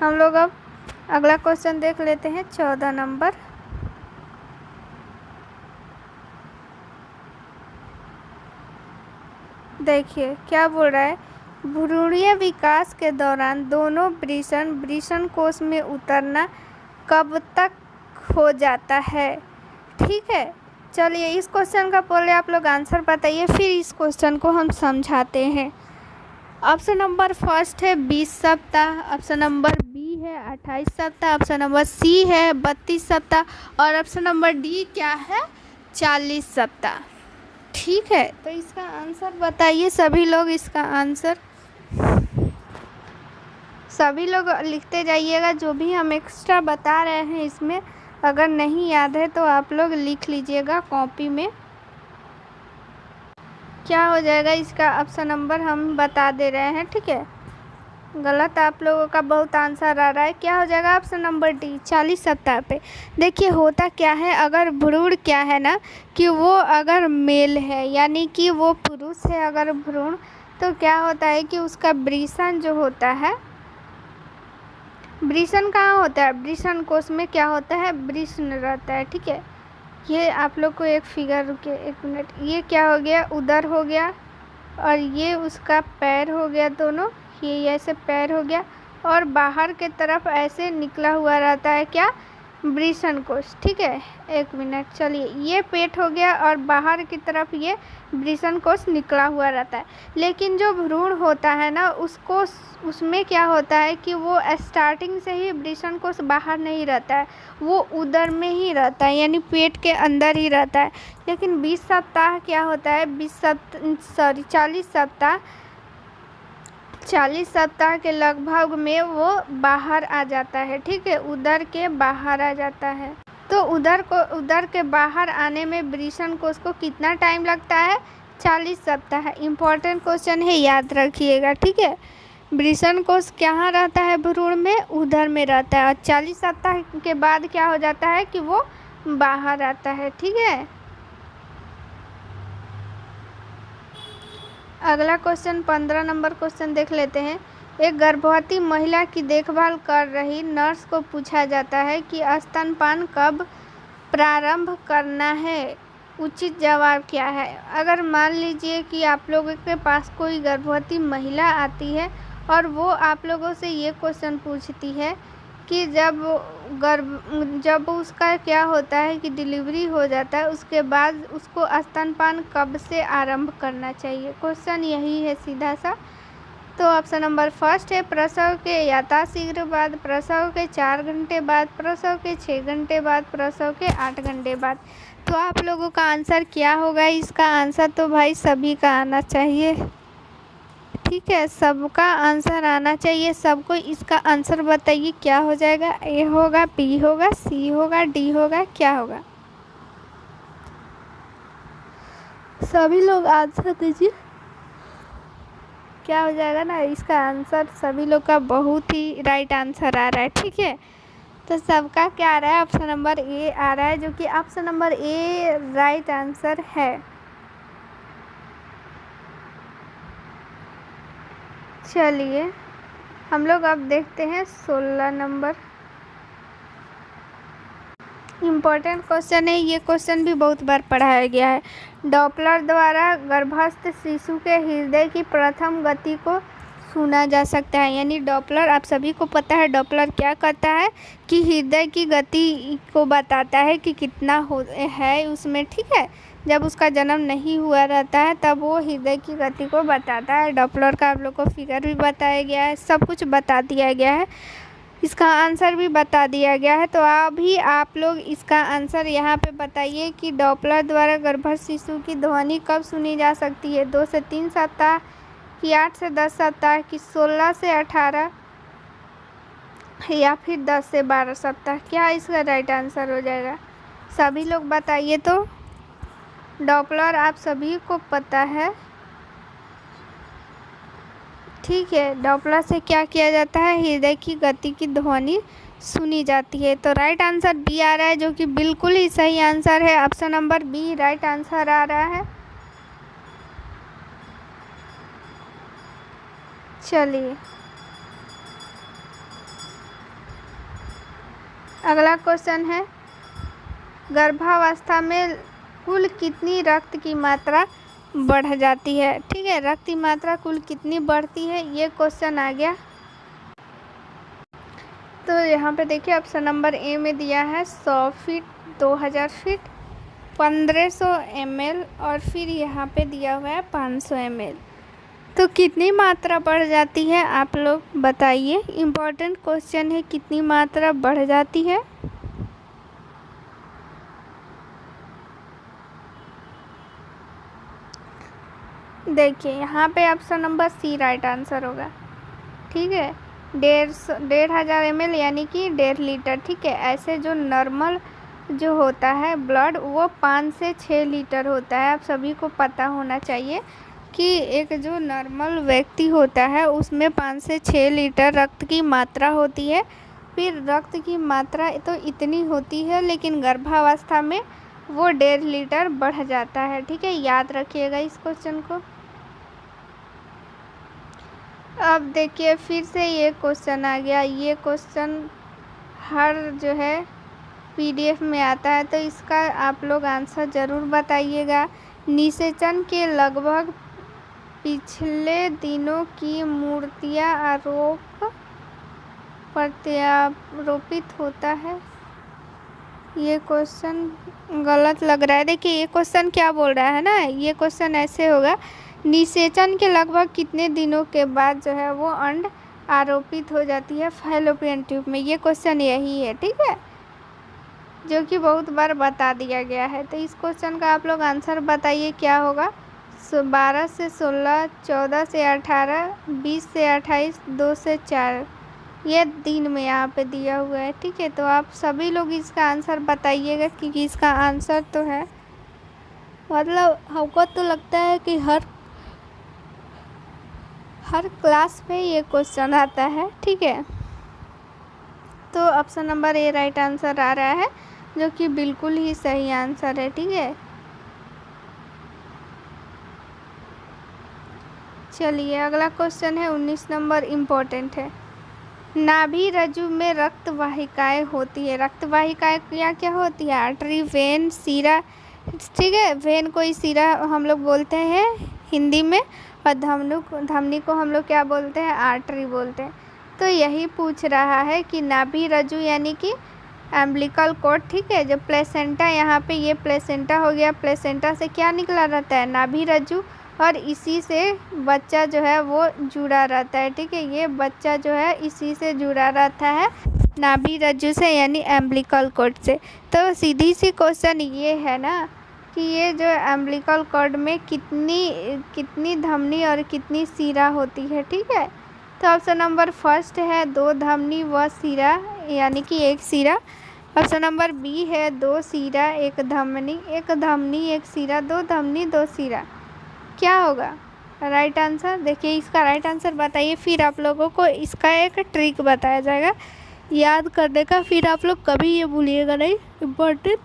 हम लोग अब अगला क्वेश्चन देख लेते हैं 14 नंबर। देखिए क्या बोल रहा है, भ्रूणीय विकास के दौरान दोनों वृषण कोश में उतरना कब तक हो जाता है, ठीक है। चलिए इस क्वेश्चन का पहले आप लोग आंसर बताइए, फिर इस क्वेश्चन को हम समझाते हैं। ऑप्शन नंबर फर्स्ट है 20 सप्ताह, ऑप्शन नंबर बी है 28 सप्ताह, ऑप्शन नंबर सी है 32 सप्ताह और ऑप्शन नंबर डी क्या है, 40 सप्ताह, ठीक है। तो इसका आंसर बताइए सभी लोग, इसका आंसर सभी लोग लिखते जाइएगा। जो भी हम एक्स्ट्रा बता रहे हैं इसमें अगर नहीं याद है तो आप लोग लिख लीजिएगा कॉपी में। क्या हो जाएगा इसका ऑप्शन नंबर हम बता दे रहे हैं, ठीक है। गलत आप लोगों का बहुत आंसर आ रहा है। क्या हो जाएगा ऑप्शन नंबर डी 40 सप्ताह पे। देखिए होता क्या है, अगर भ्रूण क्या है ना कि वो अगर मेल है यानी कि वो पुरुष है अगर भ्रूण, तो क्या होता है कि उसका वृषण जो होता है, वृषण कहाँ होता है, वृषण कोश में क्या होता है, वृषण रहता है, ठीक है। ये आप लोग को एक फिगर, रुके एक मिनट, ये क्या हो गया, उदर हो गया और ये उसका पैर हो गया, दोनों ये ऐसे पैर हो गया और बाहर के तरफ ऐसे निकला हुआ रहता है क्या, वृषण कोश, ठीक है। एक मिनट, चलिए ये पेट हो गया और बाहर की तरफ ये वृषण कोश निकला हुआ रहता है। लेकिन जो भ्रूण होता है ना उसको, उसमें क्या होता है कि वो स्टार्टिंग से ही वृषण कोश बाहर नहीं रहता है, वो उदर में ही रहता है यानी पेट के अंदर ही रहता है। लेकिन 20 सप्ताह क्या होता है, 40 सप्ताह के लगभग में वो बाहर आ जाता है, ठीक है, उदर के बाहर आ जाता है। तो उदर के बाहर आने में वृषण कोश को कितना टाइम लगता है, 40 सप्ताह। इम्पोर्टेंट क्वेश्चन है, याद रखिएगा, ठीक है। वृषण कोश कहाँ रहता है भ्रूण में, उदर में रहता है और 40 सप्ताह के बाद क्या हो जाता है कि वो बाहर आता है, ठीक है। अगला क्वेश्चन 15 नंबर क्वेश्चन देख लेते हैं। एक गर्भवती महिला की देखभाल कर रही नर्स को पूछा जाता है कि स्तनपान कब प्रारंभ करना है, उचित जवाब क्या है। अगर मान लीजिए कि आप लोगों के पास कोई गर्भवती महिला आती है और वो आप लोगों से ये क्वेश्चन पूछती है कि जब उसका क्या होता है कि डिलीवरी हो जाता है उसके बाद उसको स्तनपान कब से आरंभ करना चाहिए। क्वेश्चन यही है सीधा सा। तो ऑप्शन नंबर फर्स्ट है प्रसव के यथाशीघ्र बाद, प्रसव के 4 घंटे बाद, प्रसव के 6 घंटे बाद, प्रसव के 8 घंटे बाद। तो आप लोगों का आंसर क्या होगा? इसका आंसर तो भाई सभी का आना चाहिए, ठीक है, सबका आंसर आना चाहिए। सबको इसका आंसर बताइए क्या हो जाएगा। ए होगा, बी होगा, सी होगा, डी होगा, क्या होगा? सभी लोग आंसर दीजिए, क्या हो जाएगा ना इसका आंसर। सभी लोग का बहुत ही राइट आंसर आ रहा है, ठीक है। तो सबका क्या आ रहा है? ऑप्शन नंबर ए आ रहा है, जो कि option number A right answer है। चलिए हम लोग अब देखते हैं 16 नंबर। इम्पोर्टेंट क्वेश्चन है, ये क्वेश्चन भी बहुत बार पढ़ाया गया है। डॉपलर द्वारा गर्भस्थ शिशु के हृदय की प्रथम गति को सुना जा सकता है। यानी डॉपलर, आप सभी को पता है डॉपलर क्या करता है कि हृदय की गति को बताता है कि कितना है उसमें, ठीक है। जब उसका जन्म नहीं हुआ रहता है तब वो हृदय की गति को बताता है। डॉपलर का आप लोग को फिगर भी बताया गया है, सब कुछ बता दिया गया है, इसका आंसर भी बता दिया गया है। तो अभी आप लोग इसका आंसर यहाँ पे बताइए कि डॉपलर द्वारा गर्भस्थ शिशु की ध्वनि कब सुनी जा सकती है? 2 से 3 सप्ताह कि 8 से 10 सप्ताह कि 16 से 18 या फिर 10 से 12 सप्ताह? क्या इसका राइट आंसर हो जाएगा? सभी लोग बताइए। तो डॉपलर आप सभी को पता है, ठीक है। डॉपलर से क्या किया जाता है? हृदय की गति की ध्वनि सुनी जाती है। तो राइट आंसर बी आ रहा है, जो कि बिल्कुल ही सही आंसर है। Option number B right answer आ रहा है। चलिए अगला क्वेश्चन है, गर्भावस्था में कुल कितनी रक्त की मात्रा बढ़ जाती है? ठीक है, रक्त की मात्रा कुल कितनी बढ़ती है, ये क्वेश्चन आ गया। तो यहाँ पे देखिए ऑप्शन नंबर ए में दिया है 100 फीट, 2000 फीट, 1500 ml और फिर यहाँ पे दिया हुआ है 500 ml। तो कितनी मात्रा बढ़ जाती है आप लोग बताइए। इम्पोर्टेंट क्वेश्चन है, कितनी मात्रा बढ़ जाती है? देखिए यहाँ पे option number C right answer होगा, ठीक है। 1500 ml यानी कि 1.5 लीटर, ठीक है। ऐसे जो नॉर्मल जो होता है ब्लड वो 5 से 6 लीटर होता है। आप सभी को पता होना चाहिए कि एक जो नॉर्मल व्यक्ति होता है उसमें 5 से 6 लीटर रक्त की मात्रा होती है। फिर रक्त की मात्रा तो इतनी होती है, लेकिन गर्भावस्था में वो 1.5 लीटर बढ़ जाता है, ठीक है। याद रखिएगा इस क्वेश्चन को। अब देखिए फिर से ये क्वेश्चन आ गया। ये क्वेश्चन हर जो है पीडीएफ में आता है, तो इसका आप लोग आंसर ज़रूर बताइएगा। निषेचन के लगभग पिछले दिनों की मूर्तियाँ प्रत्यारोपित होता है। ये क्वेश्चन गलत लग रहा है। देखिए ये क्वेश्चन क्या बोल रहा है ना, ये क्वेश्चन ऐसे होगा, निषेचन के लगभग कितने दिनों के बाद जो है वो अंड आरोपित हो जाती है फैलोपियन ट्यूब में। ये क्वेश्चन यही है, ठीक है, जो कि बहुत बार बता दिया गया है। तो इस क्वेश्चन का आप लोग आंसर बताइए क्या होगा। 12 से 16, 14 से 18, 20 से 28, 2 से 4, ये दिन में यहाँ पे दिया हुआ है, ठीक है। तो आप सभी लोग इसका आंसर बताइएगा, क्योंकि इसका आंसर तो है, मतलब हमको तो लगता है कि हर क्लास में ये क्वेश्चन आता है, ठीक है। तो option number A right answer आ रहा है, जो कि बिल्कुल ही सही आंसर है, ठीक है। चलिए अगला क्वेश्चन है 19 नंबर, इम्पोर्टेंट है। नाभि रज्जु में रक्त वाहिकाएँ होती है। रक्त वाहिकाएँ क्या क्या होती है? आर्टरी, वेन, सीरा, ठीक है। वेन कोई सीरा हम लोग बोलते हैं हिंदी में, और धमनी को हम लोग क्या बोलते हैं, आर्टरी बोलते हैं। तो यही पूछ रहा है कि नाभि रज्जु यानी कि एम्बिलिकल कॉर्ड, ठीक है, जो प्लेसेंटा, यहाँ पे ये प्लेसेंटा हो गया, प्लेसेंटा से क्या निकला रहता है, नाभि रज्जु, और इसी से बच्चा जो है वो जुड़ा रहता है, ठीक है, ये बच्चा जो है इसी से जुड़ा रहता है, नाभि रज्जु से यानी एम्बिलिकल कॉर्ड से। तो सीधी सी क्वेश्चन ये है ना कि ये जो एम्बिलिकल कॉर्ड में कितनी धमनी और कितनी सिरा होती है, ठीक है। तो ऑप्शन नंबर फर्स्ट है 2 धमनी व सिरा यानी कि 1 सिरा। ऑप्शन नंबर बी है 2 सिरा 1 धमनी, 1 धमनी 1 सिरा, 2 धमनी 2 सिरा। क्या होगा राइट आंसर? देखिए इसका राइट आंसर बताइए, फिर आप लोगों को इसका एक ट्रिक बताया जाएगा याद करने का, फिर आप लोग कभी ये भूलिएगा नहीं, इम्पोर्टेंट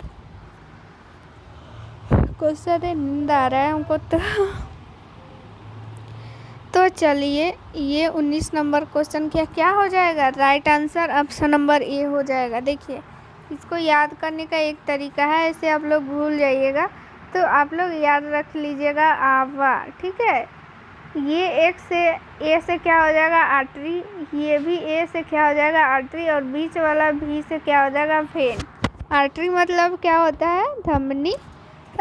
क्वेश्चन है, नींद आ रहा है हमको तो चलिए ये 19 नंबर क्वेश्चन क्या हो जाएगा, राइट आंसर ऑप्शन नंबर ए हो जाएगा। देखिए इसको याद करने का एक तरीका है, ऐसे आप लोग भूल जाइएगा तो आप लोग याद रख लीजिएगा आवा, ठीक है। ये एक से ए से क्या हो जाएगा, आर्टरी, ये भी ए से क्या हो जाएगा, आर्टरी, और बीच वाला भी से क्या हो जाएगा, वेन। आर्टरी मतलब क्या होता है, धमनी,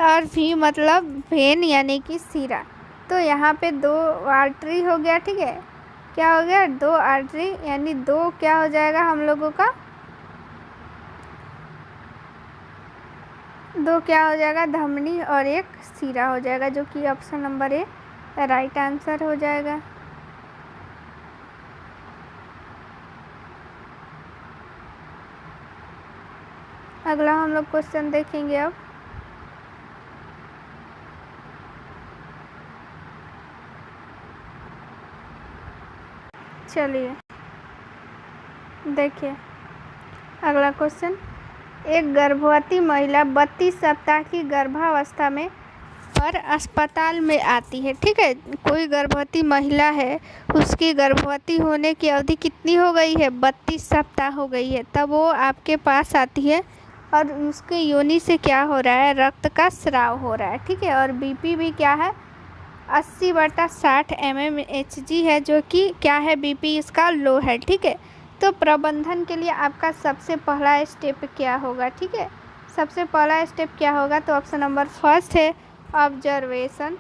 और भी मतलब वेन यानी कि सिरा। तो यहाँ पे 2 आर्टरी हो गया, ठीक है, क्या हो गया, 2 आर्टरी यानी 2 क्या हो जाएगा हम लोगों का, 2 क्या हो जाएगा, धमनी और 1 सिरा हो जाएगा, जो कि option number A right answer हो जाएगा। अगला हम लोग क्वेश्चन देखेंगे अब। चलिए देखिए अगला क्वेश्चन, एक गर्भवती महिला 32 सप्ताह की गर्भावस्था में और अस्पताल में आती है, ठीक है, कोई गर्भवती महिला है, उसकी गर्भवती होने की अवधि कितनी हो गई है, 32 सप्ताह हो गई है, तब वो आपके पास आती है और उसके योनि से क्या हो रहा है, रक्त का स्राव हो रहा है, ठीक है, और बीपी भी क्या है 80/60 mmHg है, जो कि क्या है, बीपी इसका लो है, ठीक है। तो प्रबंधन के लिए आपका सबसे पहला स्टेप क्या होगा, ठीक है, सबसे पहला स्टेप क्या होगा, तो ऑप्शन नंबर फर्स्ट है ऑब्जर्वेशन,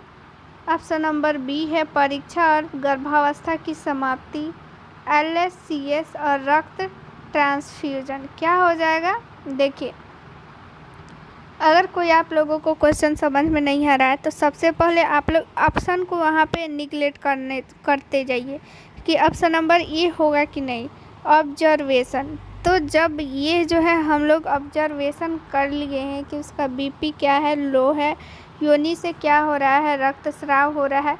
ऑप्शन नंबर बी है परीक्षा और गर्भावस्था की समाप्ति, LSCS और रक्त ट्रांसफ्यूजन। क्या हो जाएगा, देखिए अगर कोई आप लोगों को क्वेश्चन समझ में नहीं आ रहा है तो सबसे पहले आप लोग ऑप्शन को वहाँ पे निगलेक्ट करते जाइए कि ऑप्शन नंबर ए होगा कि नहीं, ऑब्जर्वेशन। तो जब ये जो है हम लोग ऑब्जर्वेशन कर लिए हैं कि उसका बीपी क्या है, लो है, योनि से क्या हो रहा है, रक्तस्राव हो रहा है,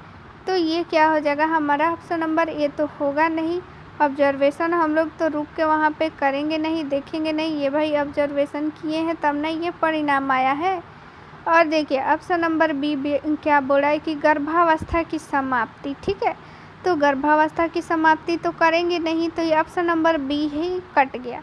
तो ये क्या हो जाएगा हमारा ऑप्शन नंबर ए तो होगा नहीं। ऑब्जर्वेशन हम लोग तो रुक के वहाँ पे करेंगे नहीं, देखेंगे नहीं, ये भाई ऑब्जर्वेशन किए हैं तब ना ये परिणाम आया है। और देखिए ऑप्शन नंबर बी क्या बोल रहा है कि गर्भावस्था की समाप्ति, ठीक है, तो गर्भावस्था की समाप्ति तो करेंगे नहीं, तो ये ऑप्शन नंबर बी ही कट गया।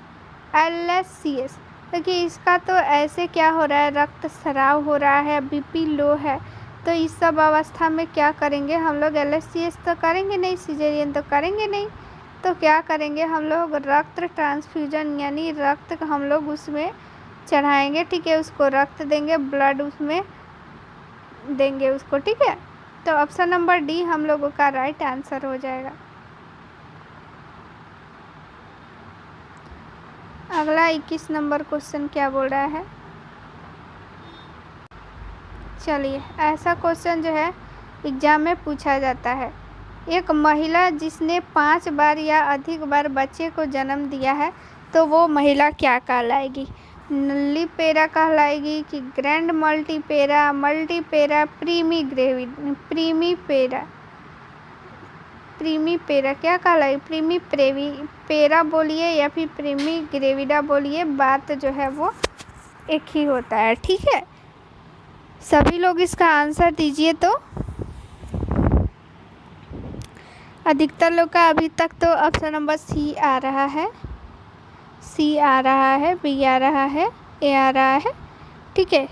LSCS देखिए इसका तो ऐसे क्या हो रहा है, रक्तस्राव हो रहा है, बीपी लो है, तो इस सब अवस्था में क्या करेंगे हम लोग, LSCS तो करेंगे नहीं, सिजेरियन तो करेंगे नहीं, तो क्या करेंगे हम लोग, रक्त ट्रांसफ्यूजन यानी रक्त हम लोग उसमें चढ़ाएंगे, ठीक है, उसको रक्त देंगे, ब्लड उसमें देंगे उसको, ठीक है। तो ऑप्शन नंबर डी हम लोगों का राइट आंसर हो जाएगा। अगला 21 नंबर क्वेश्चन क्या बोल रहा है, चलिए ऐसा क्वेश्चन जो है एग्जाम में पूछा जाता है, एक महिला जिसने 5 बार या अधिक बार बच्चे को जन्म दिया है तो वो महिला क्या कहलाएगी, नल्लीपेरा कहलाएगी कि ग्रैंड मल्टीपेरा, मल्टीपेरा, प्रीमीपेरा क्या कहलाएगी, प्रीमीपेरा बोलिए या फिर प्रीमीग्रेविडा बोलिए, बात जो है वो एक ही होता है, ठीक है। सभी लोग इसका आंसर दीजिए। तो अधिकतर लोग का अभी तक तो ऑप्शन नंबर सी आ रहा है, सी आ रहा है, बी आ रहा है, ए आ रहा है, ठीक है।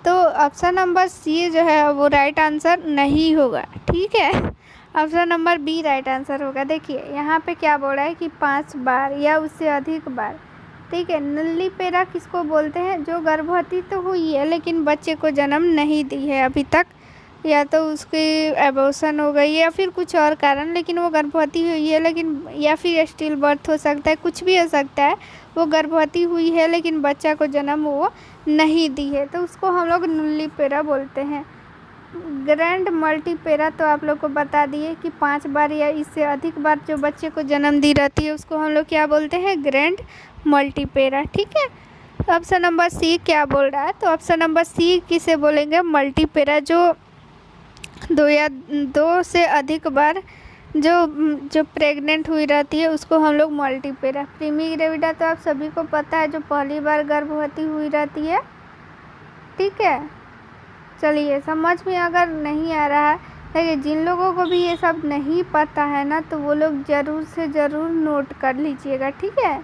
तो ऑप्शन नंबर सी जो है वो राइट आंसर नहीं होगा। ठीक है, option number B right answer होगा। देखिए यहाँ पे क्या बोल रहा है कि 5 बार या उससे अधिक बार। ठीक है, नल्ली पेरा किसको बोलते हैं? जो गर्भवती तो हुई है लेकिन बच्चे को जन्म नहीं दी है अभी तक, या तो उसकी एबॉर्शन हो गई या फिर कुछ और कारण, लेकिन वो गर्भवती हुई है लेकिन, या फिर स्टिल बर्थ हो सकता है, कुछ भी हो सकता है। वो गर्भवती हुई है लेकिन बच्चा को जन्म वो नहीं दी है, तो उसको हम लोग नल्ली पेरा बोलते हैं। ग्रैंड मल्टीपेरा तो आप लोग को बता दिए कि 5 बार या इससे अधिक बार जो बच्चे को जन्म दी रहती है उसको हम लोग क्या बोलते हैं? Grand multipara. ठीक है, तो ऑप्शन नंबर सी क्या बोल रहा है? तो ऑप्शन नंबर सी किसे बोलेंगे? मल्टीपेरा। जो 2 या 2 से अधिक बार जो प्रेग्नेंट हुई रहती है उसको हम लोग मल्टीपेरा। प्रीमी ग्रेविडा तो आप सभी को पता है, जो पहली बार गर्भवती हुई रहती है। ठीक है, चलिए समझ में अगर नहीं आ रहा है, देखिए जिन लोगों को भी ये सब नहीं पता है ना, तो वो लोग ज़रूर से ज़रूर नोट कर लीजिएगा। ठीक है,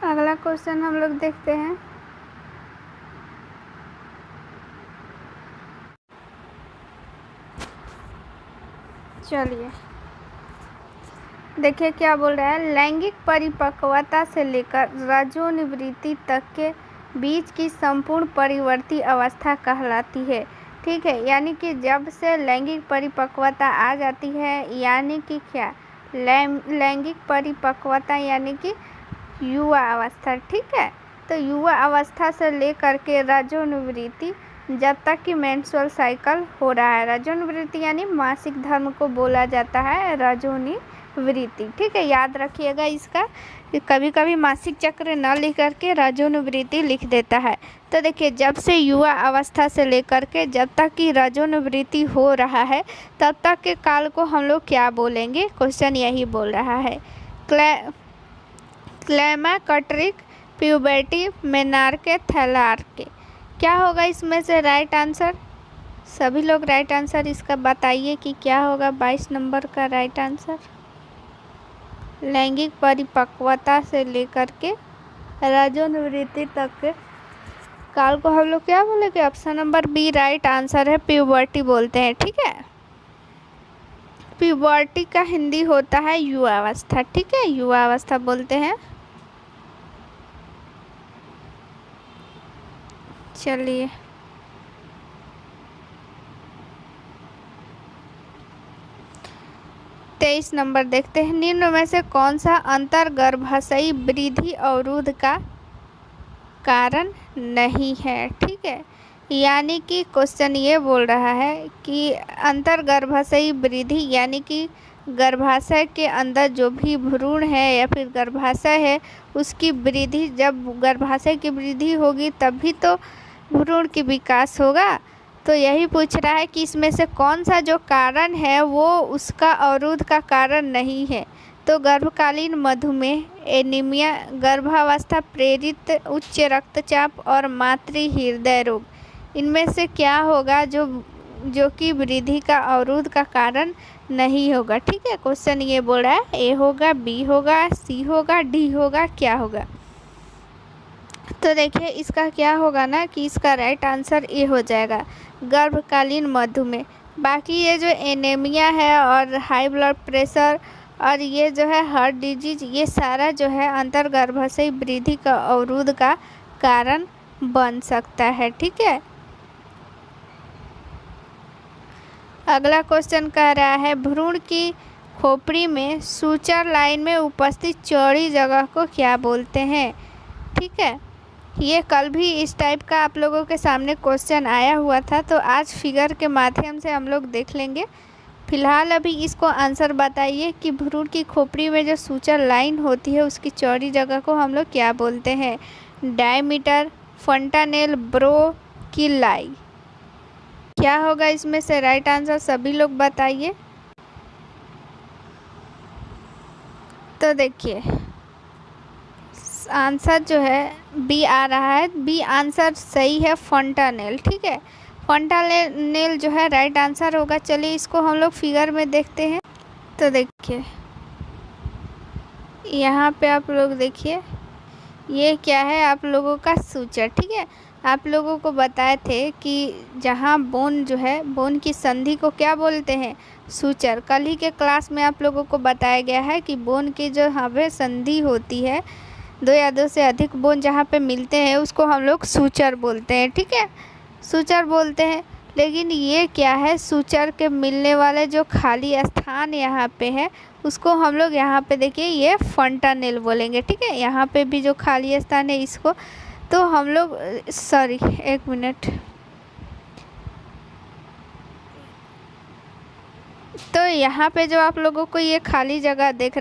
अगला क्वेश्चन हम लोग देखते हैं। चलिए देखिए क्या बोल रहा है। लैंगिक परिपक्वता से लेकर रजोनिवृत्ति तक के बीच की संपूर्ण परिवर्ती अवस्था कहलाती है। ठीक है, यानी कि जब से लैंगिक परिपक्वता आ जाती है, यानी कि क्या, लैंगिक परिपक्वता यानी कि युवा अवस्था। ठीक है, तो युवा अवस्था से लेकर के रजोनिवृत्ति, जब तक कि मेंस्ट्रुअल साइकिल हो रहा है। रजोनिवृत्ति यानी मासिक धर्म को बोला जाता है रजोनिवृत्ति। ठीक है, याद रखिएगा इसका, कभी कभी मासिक चक्र न लिख करके रजोनिवृत्ति लिख देता है। तो देखिए, जब से युवा अवस्था से लेकर के जब तक कि रजोनिवृत्ति हो रहा है, तब तक के काल को हम लोग क्या बोलेंगे? क्वेश्चन यही बोल रहा है। क्लाइमैक्टिक प्यूबर्टी, मेनार्के, थैलार्के, क्या होगा इसमें से राइट आंसर? सभी लोग राइट आंसर इसका बताइए कि क्या होगा 22 नंबर का राइट आंसर। लैंगिक परिपक्वता से लेकर के रजोनिवृत्ति तक के काल को हम लोग क्या बोलेंगे? Option number B right answer है, प्यूबर्टी बोलते हैं। ठीक है, प्यूबर्टी का हिंदी होता है युवावस्था। ठीक है, युवावस्था बोलते हैं। चलिए तेईस नंबर देखते हैं। निम्न में से कौन सा अंतर्गर्भाशयी वृद्धि अवरोध का कारण नहीं है? ठीक है, यानी कि क्वेश्चन ये बोल रहा है कि अंतर्गर्भाशयी वृद्धि यानी कि गर्भाशय के अंदर जो भी भ्रूण है या फिर गर्भाशय है उसकी वृद्धि, जब गर्भाशय की वृद्धि होगी तभी तो भ्रूण की विकास होगा। तो यही पूछ रहा है कि इसमें से कौन सा जो कारण है वो उसका अवरोध का कारण नहीं है। तो गर्भकालीन मधुमेह, एनीमिया, गर्भावस्था प्रेरित उच्च रक्तचाप और मातृ हृदय रोग, इनमें से क्या होगा जो कि वृद्धि का अवरोध का कारण नहीं होगा? ठीक है, क्वेश्चन ये बोल रहा है ए होगा, बी होगा, सी होगा, डी होगा, क्या होगा? तो देखिए इसका क्या होगा ना कि इसका राइट आंसर ए हो जाएगा, गर्भकालीन मधुमेह। बाकी ये जो एनीमिया है और हाई ब्लड प्रेशर और ये जो है हार्ट डिजीज, ये सारा जो है अंतर्गर्भाशयी वृद्धि का अवरोध का कारण बन सकता है। ठीक है, अगला क्वेश्चन कह रहा है भ्रूण की खोपड़ी में सूचर लाइन में उपस्थित चौड़ी जगह को क्या बोलते हैं? ठीक है, ये कल भी इस टाइप का आप लोगों के सामने क्वेश्चन आया हुआ था, तो आज फिगर के माध्यम से हम लोग देख लेंगे। फिलहाल अभी इसको आंसर बताइए कि भ्रूण की खोपड़ी में जो सूचर लाइन होती है उसकी चौड़ी जगह को हम लोग क्या बोलते हैं? डायमीटर, फंटानेल, ब्रोकिलाई, क्या होगा इसमें से राइट आंसर? सभी लोग बताइए। तो देखिए आंसर जो है बी आ रहा है, बी आंसर सही है, फंटानेल। ठीक है, फंटानेल जो है राइट आंसर होगा। चलिए इसको हम लोग फिगर में देखते हैं। तो देखिए यहाँ पे आप लोग देखिए, ये क्या है आप लोगों का सूचर। ठीक है, आप लोगों को बताए थे कि जहाँ बोन जो है, बोन की संधि को क्या बोलते हैं, सूचर। कल ही के क्लास में आप लोगों को बताया गया है कि बोन की जो यहाँ पे संधि होती है, दो या दो से अधिक बोन जहाँ पे मिलते हैं उसको हम लोग सूचर बोलते हैं। ठीक है, सूचर बोलते हैं। लेकिन ये क्या है, सूचर के मिलने वाले जो खाली स्थान यहाँ पे है उसको हम लोग यहाँ पे देखिए ये फंटानेल बोलेंगे। ठीक है, यहाँ पे भी जो खाली स्थान है इसको तो हम लोग सॉरी एक मिनट, तो यहाँ पे जो आप लोगों को ये खाली जगह दिख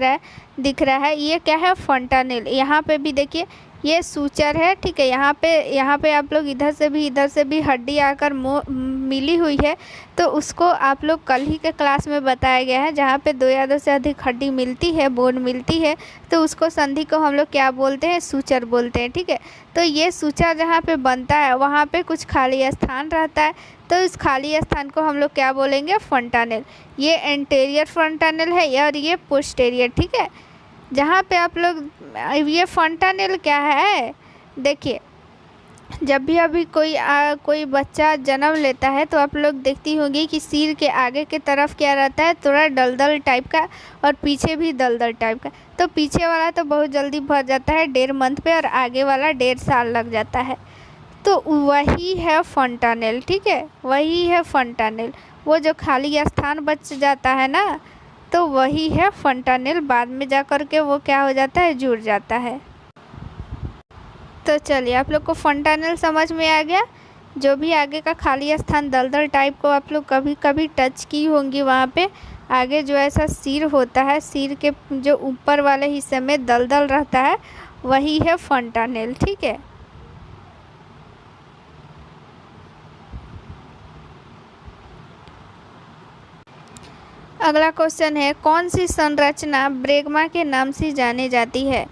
रहा है ये क्या है, फंटानेल। यहाँ पे भी देखिए ये सूचर है। ठीक है, यहाँ पे आप लोग इधर से भी हड्डी आकर मिली हुई है, तो उसको आप लोग कल ही के क्लास में बताया गया है, जहाँ पे दो या दो से अधिक हड्डी मिलती है, बोन मिलती है, तो उसको संधि को हम लोग क्या बोलते हैं, सूचर बोलते हैं। ठीक है, तो ये सूचर जहाँ पे बनता है वहाँ पे कुछ खाली स्थान रहता है, तो इस खाली स्थान को हम लोग क्या बोलेंगे, फंटानेल। ये एंटेरियर फंटानेल है और ये पोस्टेरियर। ठीक है, जहाँ पे आप लोग ये फंटानेल क्या है, देखिए जब भी अभी कोई बच्चा जन्म लेता है तो आप लोग देखती होंगी कि सिर के आगे के तरफ क्या रहता है, थोड़ा दलदल टाइप का, और पीछे भी दलदल टाइप का। तो पीछे वाला तो बहुत जल्दी भर जाता है 1.5 मंथ पे, और आगे वाला 1.5 साल लग जाता है। तो वही है फंटानेल। ठीक है, वही है फंटानेल, वो जो खाली स्थान बच जाता है ना, तो वही है फंटानेल। बाद में जा कर के वो क्या हो जाता है, जुड़ जाता है। तो चलिए आप लोग को फंटानेल समझ में आ गया। जो भी आगे का खाली स्थान दलदल टाइप को आप लोग कभी कभी टच की होंगी, वहाँ पे आगे जो ऐसा सिर होता है, सिर के जो ऊपर वाले हिस्से में दलदल रहता है, वही है फंटानेल। ठीक है, अगला क्वेश्चन है, कौन सी संरचना ब्रेगमा के नाम से जानी जाती है।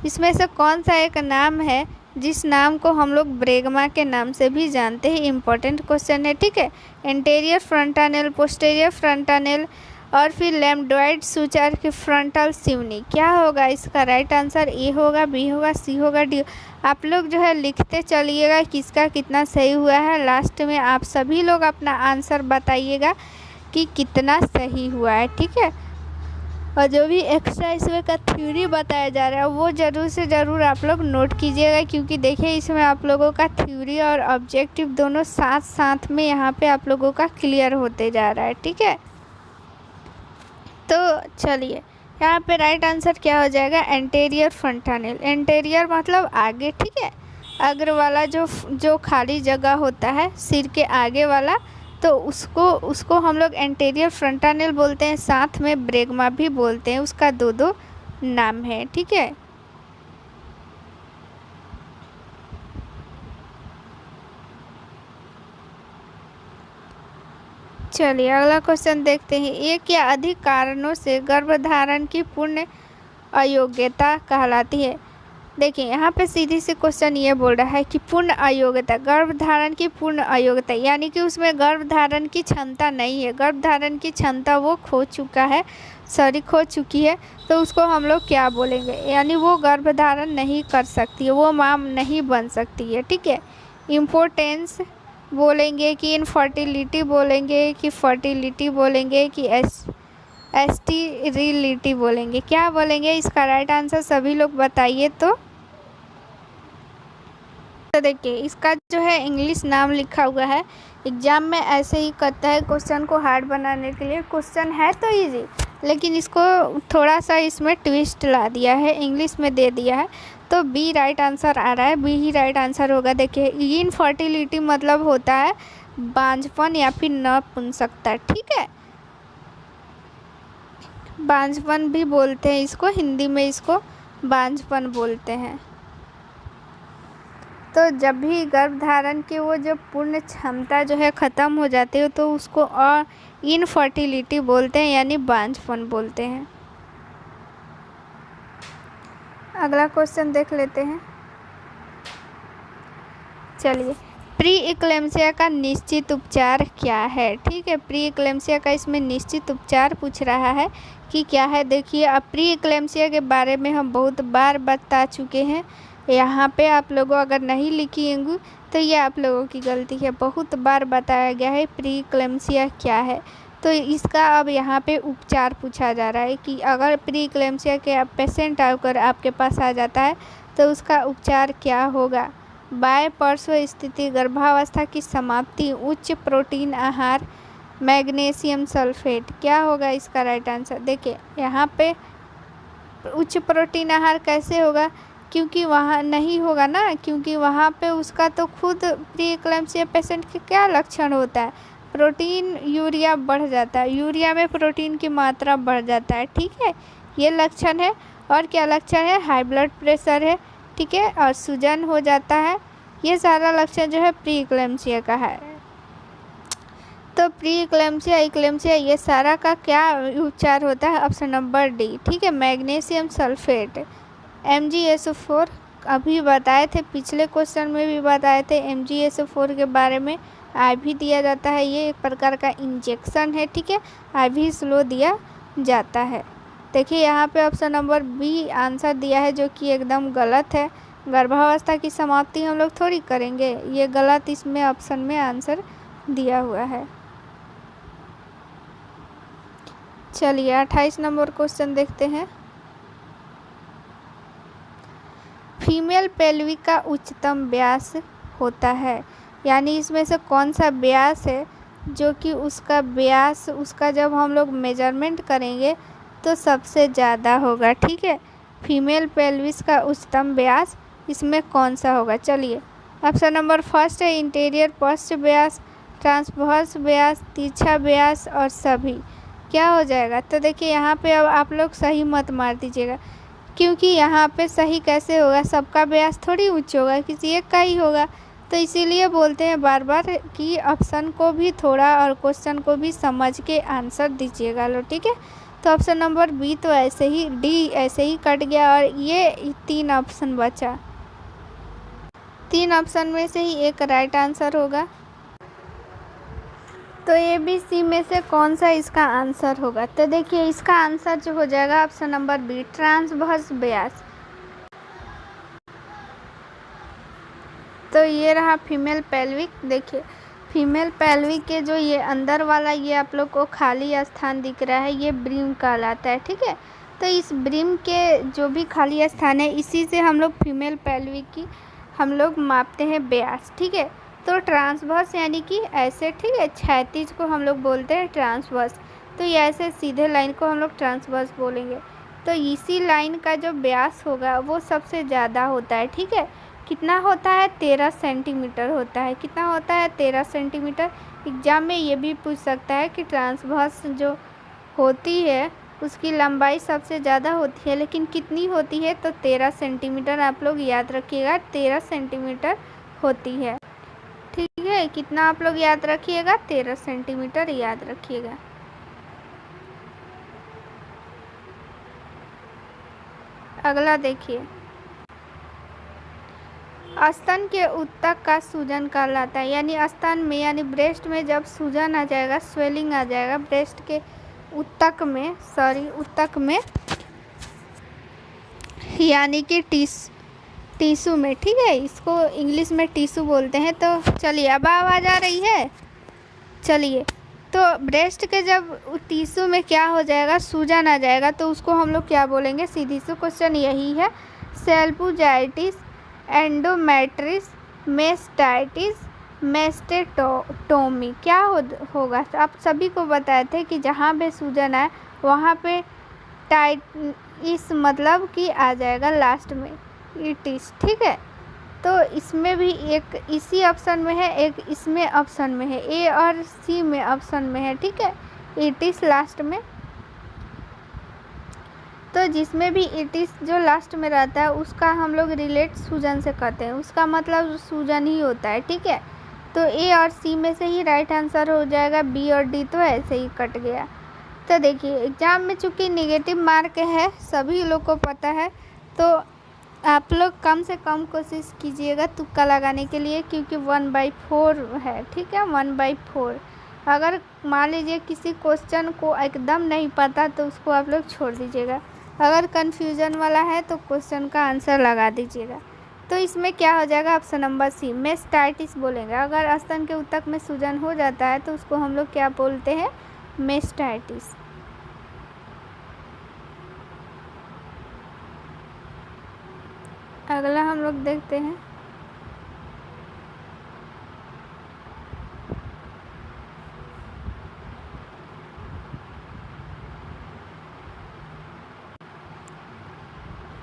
इसमें से कौन सा एक नाम है जिस नाम को हम लोग ब्रेगमा के नाम से भी जानते हैं। इम्पोर्टेंट क्वेश्चन है। ठीक है, एंटेरियर फ्रंटानेल, पोस्टेरियर फ्रंटानेल, और फिर लैम्डोइड सूचर की फ्रंटल सिवनी। क्या होगा इसका राइट आंसर, ए होगा, बी होगा, सी होगा, डी। आप लोग जो है लिखते चलिएगा किसका कितना सही हुआ है। लास्ट में आप सभी लोग अपना आंसर बताइएगा कि कितना सही हुआ है। ठीक है, और जो भी एक्स्ट्रा इसमें का थ्योरी बताया जा रहा है वो ज़रूर से ज़रूर आप लोग नोट कीजिएगा, क्योंकि देखिए इसमें आप लोगों का थ्योरी और ऑब्जेक्टिव दोनों साथ साथ में यहाँ पे आप लोगों का क्लियर होते जा रहा है। ठीक है, तो चलिए यहाँ पे राइट आंसर क्या हो जाएगा, एंटेरियर फंटानेल। एंटेरियर मतलब आगे। ठीक है, अग्र वाला जो खाली जगह होता है सिर के आगे वाला, तो उसको हम लोग एंटेरियर फ्रंटानेल बोलते हैं। साथ में ब्रेगमा भी बोलते हैं, उसका दो नाम है। ठीक है, चलिए अगला क्वेश्चन देखते हैं। एक या अधिक कारणों से गर्भधारण की पूर्ण अयोग्यता कहलाती है। देखिए यहाँ पे सीधी सी क्वेश्चन ये बोल रहा है कि पूर्ण अयोग्यता, गर्भधारण की पूर्ण अयोग्यता, यानी कि उसमें गर्भधारण की क्षमता नहीं है, गर्भधारण की क्षमता वो खो चुकी है, तो उसको हम लोग क्या बोलेंगे, यानी वो गर्भधारण नहीं कर सकती है, वो माँ नहीं बन सकती है। ठीक है, इम्पोर्टेंस बोलेंगे कि इनफर्टिलिटी बोलेंगे कि फर्टिलिटी बोलेंगे कि एस्टिरिलिटी बोलेंगे, क्या बोलेंगे, इसका राइट आंसर सभी लोग बताइए। तो देखिए इसका जो है इंग्लिश नाम लिखा हुआ है, एग्जाम में ऐसे ही करता है क्वेश्चन को हार्ड बनाने के लिए। क्वेश्चन है तो इजी, लेकिन इसको थोड़ा सा इसमें ट्विस्ट ला दिया है, इंग्लिश में दे दिया है। तो बी राइट आंसर आ रहा है, बी ही राइट आंसर होगा। देखिए इनफर्टिलिटी मतलब होता है बांझपन या फिर नपुंसकता। ठीक है, बांझपन भी बोलते हैं इसको, हिंदी में इसको बांझपन बोलते हैं। तो जब भी गर्भधारण की वो जो पूर्ण क्षमता जो है ख़त्म हो जाती है तो उसको इनफर्टिलिटी बोलते हैं, यानी बांझपन बोलते हैं। अगला क्वेश्चन देख लेते हैं। चलिए, प्री इक्लेम्सिया का निश्चित उपचार क्या है। ठीक है, प्री इक्लेम्सिया का इसमें निश्चित उपचार पूछ रहा है कि क्या है। देखिए, अब प्री इक्लेम्सिया के बारे में हम बहुत बार बता चुके हैं। यहाँ पे आप लोगों अगर नहीं लिखिएंगे तो ये आप लोगों की गलती है। बहुत बार बताया गया है प्री इक्लेम्सिया क्या है। तो इसका अब यहाँ पे उपचार पूछा जा रहा है कि अगर प्री इक्लेम्सिया के पेशेंट आकर आपके पास आ जाता है तो उसका उपचार क्या होगा। बाय पार्श्व स्थिति, गर्भावस्था की समाप्ति, उच्च प्रोटीन आहार, मैग्नीशियम सल्फेट। क्या होगा इसका राइट आंसर। देखिए यहाँ पे उच्च प्रोटीन आहार कैसे होगा, क्योंकि वहाँ नहीं होगा ना, क्योंकि वहाँ पे उसका तो खुद प्री इक्लेम्सिया पेशेंट के क्या लक्षण होता है, प्रोटीन यूरिया बढ़ जाता है, यूरिया में प्रोटीन की मात्रा बढ़ जाता है। ठीक है, ये लक्षण है। और क्या लक्षण है, हाई ब्लड प्रेशर है। ठीक है, और सूजन हो जाता है। ये सारा लक्षण जो है प्री इक्लेम्सिया का है। तो प्री इक्लेम्सिया, इक्लेम्सिया, ये सारा का क्या उपचार होता है। Option number D. ठीक है, मैग्नीशियम सल्फेट, MgSO4 अभी बताए थे, पिछले क्वेश्चन में भी बताए थे MgSO4 के बारे में। IV दिया जाता है, ये एक प्रकार का इंजेक्शन है। ठीक है, IV स्लो दिया जाता है। देखिए यहाँ पे ऑप्शन नंबर बी आंसर दिया है, जो कि एकदम गलत है। गर्भावस्था की समाप्ति हम लोग थोड़ी करेंगे, ये गलत इसमें ऑप्शन में आंसर दिया हुआ है। चलिए 28 नंबर क्वेश्चन देखते हैं। फीमेल पेल्विक का उच्चतम व्यास होता है, यानी इसमें से कौन सा व्यास है जो कि उसका व्यास, उसका जब हम लोग मेजरमेंट करेंगे तो सबसे ज़्यादा होगा। ठीक है, फीमेल पेल्विस का उच्चतम व्यास इसमें कौन सा होगा। चलिए ऑप्शन नंबर फर्स्ट है इंटीरियर पश्च व्यास, ट्रांसवर्स व्यास, तिरछा व्यास और सभी। क्या हो जाएगा। तो देखिए यहाँ पे अब आप लोग सही मत मार दीजिएगा, क्योंकि यहाँ पे सही कैसे होगा, सबका व्यास थोड़ी उच्च होगा, किसी एक का ही होगा। तो इसीलिए बोलते हैं बार बार कि ऑप्शन को भी थोड़ा और क्वेश्चन को भी समझ के आंसर दीजिएगा लो। ठीक है, तो ऑप्शन नंबर बी तो ऐसे ही, डी ऐसे ही कट गया और ये 3 ऑप्शन बचा। 3 ऑप्शन में से ही एक राइट आंसर होगा। तो ABC में से कौन सा इसका आंसर होगा। तो देखिए इसका आंसर जो हो जाएगा ऑप्शन नंबर बी, ट्रांसवर्स व्यास। तो ये रहा फीमेल पेल्विक। देखिए फीमेल पेल्विक के जो ये अंदर वाला ये आप लोग को खाली स्थान दिख रहा है, ये ब्रिम कहलाता है। ठीक है, तो इस ब्रिम के जो भी खाली स्थान है, इसी से हम लोग फीमेल पेल्विक की हम लोग मापते हैं व्यास। ठीक है, तो ट्रांसवर्स यानी कि ऐसे, ठीक है, क्षैतिज को हम लोग बोलते हैं ट्रांसवर्स। तो ये ऐसे सीधे लाइन को हम लोग ट्रांसवर्स बोलेंगे। तो इसी लाइन का जो व्यास होगा वो सबसे ज़्यादा होता है। ठीक है, कितना होता है, 13 सेंटीमीटर होता है। कितना होता है, 13 सेंटीमीटर। एग्जाम में ये भी पूछ सकता है कि ट्रांसवर्स जो होती है उसकी लंबाई सबसे ज़्यादा होती है, लेकिन कितनी होती है, तो 13 सेंटीमीटर। आप लोग याद रखिएगा 13 सेंटीमीटर होती है। ठीक है, कितना आप लोग याद रखिएगा, 13 सेंटीमीटर याद रखिएगा। अगला देखिए, स्तन के ऊतक का सूजन कहलाता है, यानी स्तन में यानी ब्रेस्ट में जब सूजन आ जाएगा, स्वेलिंग आ जाएगा ब्रेस्ट के ऊतक में, ऊतक में यानी कि टिश्यू में। ठीक है, इसको इंग्लिश में टिश्यू बोलते हैं। तो चलिए अब आवाज़ आ रही है। चलिए, तो ब्रेस्ट के जब टिश्यू में क्या हो जाएगा, सूजन आ जाएगा, तो उसको हम लोग क्या बोलेंगे। सीधी सी क्वेश्चन यही है, सेल्पुजाइटिस, एंडोमेट्रिस, मेस्टाइटिस, मेस्टेटोमी। क्या होगा। तो आप सभी को बताए थे कि जहाँ पे सूजन आए वहाँ पे टाइटिस मतलब कि आ जाएगा लास्ट में इटिस। ठीक है, तो इसमें भी एक इसी ऑप्शन में है, एक इसमें ऑप्शन में है, ए और सी में ऑप्शन में है। ठीक है, इटिस लास्ट में। तो जिसमें भी इटिस जो लास्ट में रहता है उसका हम लोग रिलेट सूजन से करते हैं, उसका मतलब सूजन ही होता है। ठीक है, तो ए और सी में से ही राइट आंसर हो जाएगा, बी और डी तो ऐसे ही कट गया। तो देखिए एग्जाम में चूँकि नेगेटिव मार्क है, सभी लोग को पता है, तो आप लोग कम से कम कोशिश कीजिएगा तुक्का लगाने के लिए, क्योंकि 1/4 है, ठीक है, 1/4। अगर मान लीजिए किसी क्वेश्चन को एकदम नहीं पता तो उसको आप लोग छोड़ दीजिएगा। अगर कन्फ्यूज़न वाला है तो क्वेश्चन का आंसर लगा दीजिएगा। तो इसमें क्या हो जाएगा, ऑप्शन नंबर सी, मेस्टाइटिस बोलेंगे। अगर स्तन के ऊतक में सूजन हो जाता है तो उसको हम लोग क्या बोलते हैं, मेस्टाइटिस। अगला हम लोग देखते हैं,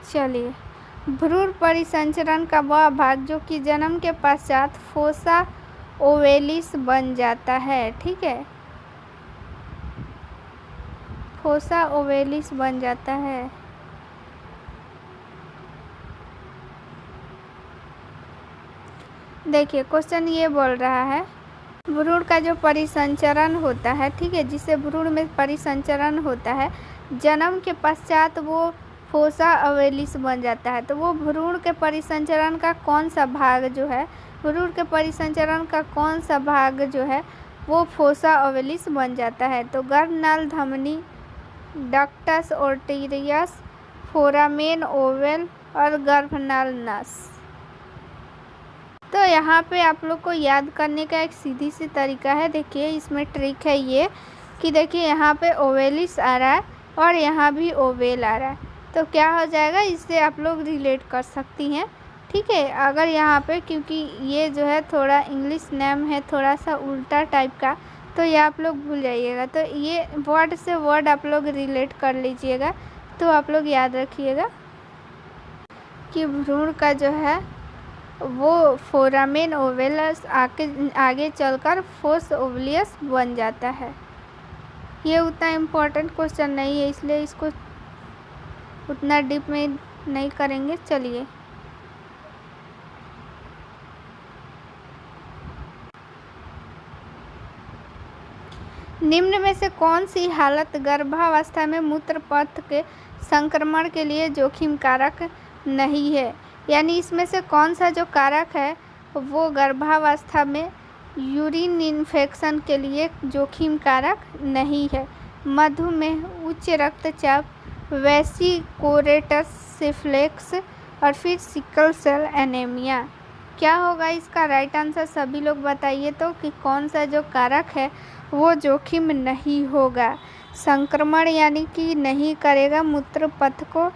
चलिए, भ्रूण परिसंचरण का वह भाग जो कि जन्म के पश्चात फोसा ओवेलिस बन जाता है, ठीक है, फोसा ओवेलिस बन जाता है। देखिए क्वेश्चन ये बोल रहा है, भ्रूण का जो परिसंचरण होता है, ठीक है, जिससे भ्रूण में परिसंचरण होता है, जन्म के पश्चात वो फोसा ओवेलिस बन जाता है। तो वो भ्रूण के परिसंचरण का कौन सा भाग जो है, भ्रूण के परिसंचरण का कौन सा भाग जो है वो फोसा ओवेलिस बन जाता है। तो गर्भनाल धमनी, डक्टस ओर्टिरियस, फोरामेन ओवल और गर्भनाल नस। तो यहाँ पे आप लोग को याद करने का एक सीधी सी तरीका है। देखिए इसमें ट्रिक है ये कि देखिए यहाँ पे ओवेलिस आ रहा है और यहाँ भी ओवेल आ रहा है, तो क्या हो जाएगा, इससे आप लोग रिलेट कर सकती हैं, ठीक है। अगर यहाँ पे, क्योंकि ये जो है थोड़ा इंग्लिश नेम है, थोड़ा सा उल्टा टाइप का, तो ये आप लोग भूल जाइएगा। तो ये वर्ड से वर्ड आप लोग रिलेट कर लीजिएगा। तो आप लोग याद रखिएगा कि भ्रूण का जो है वो फोरामेन ओवेलस आगे चलकर फोस ओवलियस बन जाता है। ये उतना इम्पोर्टेंट क्वेश्चन नहीं है, इसलिए इसको उतना डीप में नहीं करेंगे। चलिए, निम्न में से कौन सी हालत गर्भावस्था में मूत्र पथ के संक्रमण के लिए जोखिम कारक नहीं है, यानी इसमें से कौन सा जो कारक है वो गर्भावस्था में यूरिन इन्फेक्शन के लिए जोखिम कारक नहीं है। मधुमेह, उच्च रक्तचाप, वेसिकोरेटस सिफिलिस और फिर सिकल सेल एनीमिया। क्या होगा इसका राइट आंसर, सभी लोग बताइए तो, कि कौन सा जो कारक है वो जोखिम नहीं होगा, संक्रमण यानी कि नहीं करेगा, मूत्र पथ को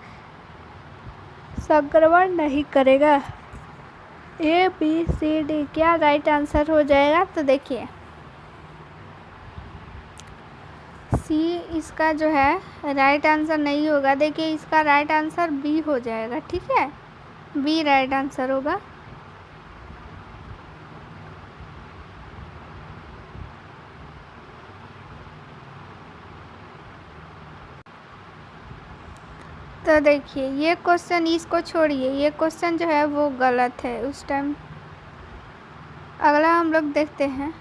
संक्रमण नहीं करेगा। ए बी सी डी क्या राइट आंसर हो जाएगा, तो देखिए सी इसका जो है राइट आंसर नहीं होगा। देखिए इसका राइट आंसर बी हो जाएगा, ठीक है, बी राइट आंसर होगा। तो देखिए ये क्वेश्चन, इसको छोड़िए, ये क्वेश्चन जो है वो गलत है उस टाइम। अगला हम लोग देखते हैं,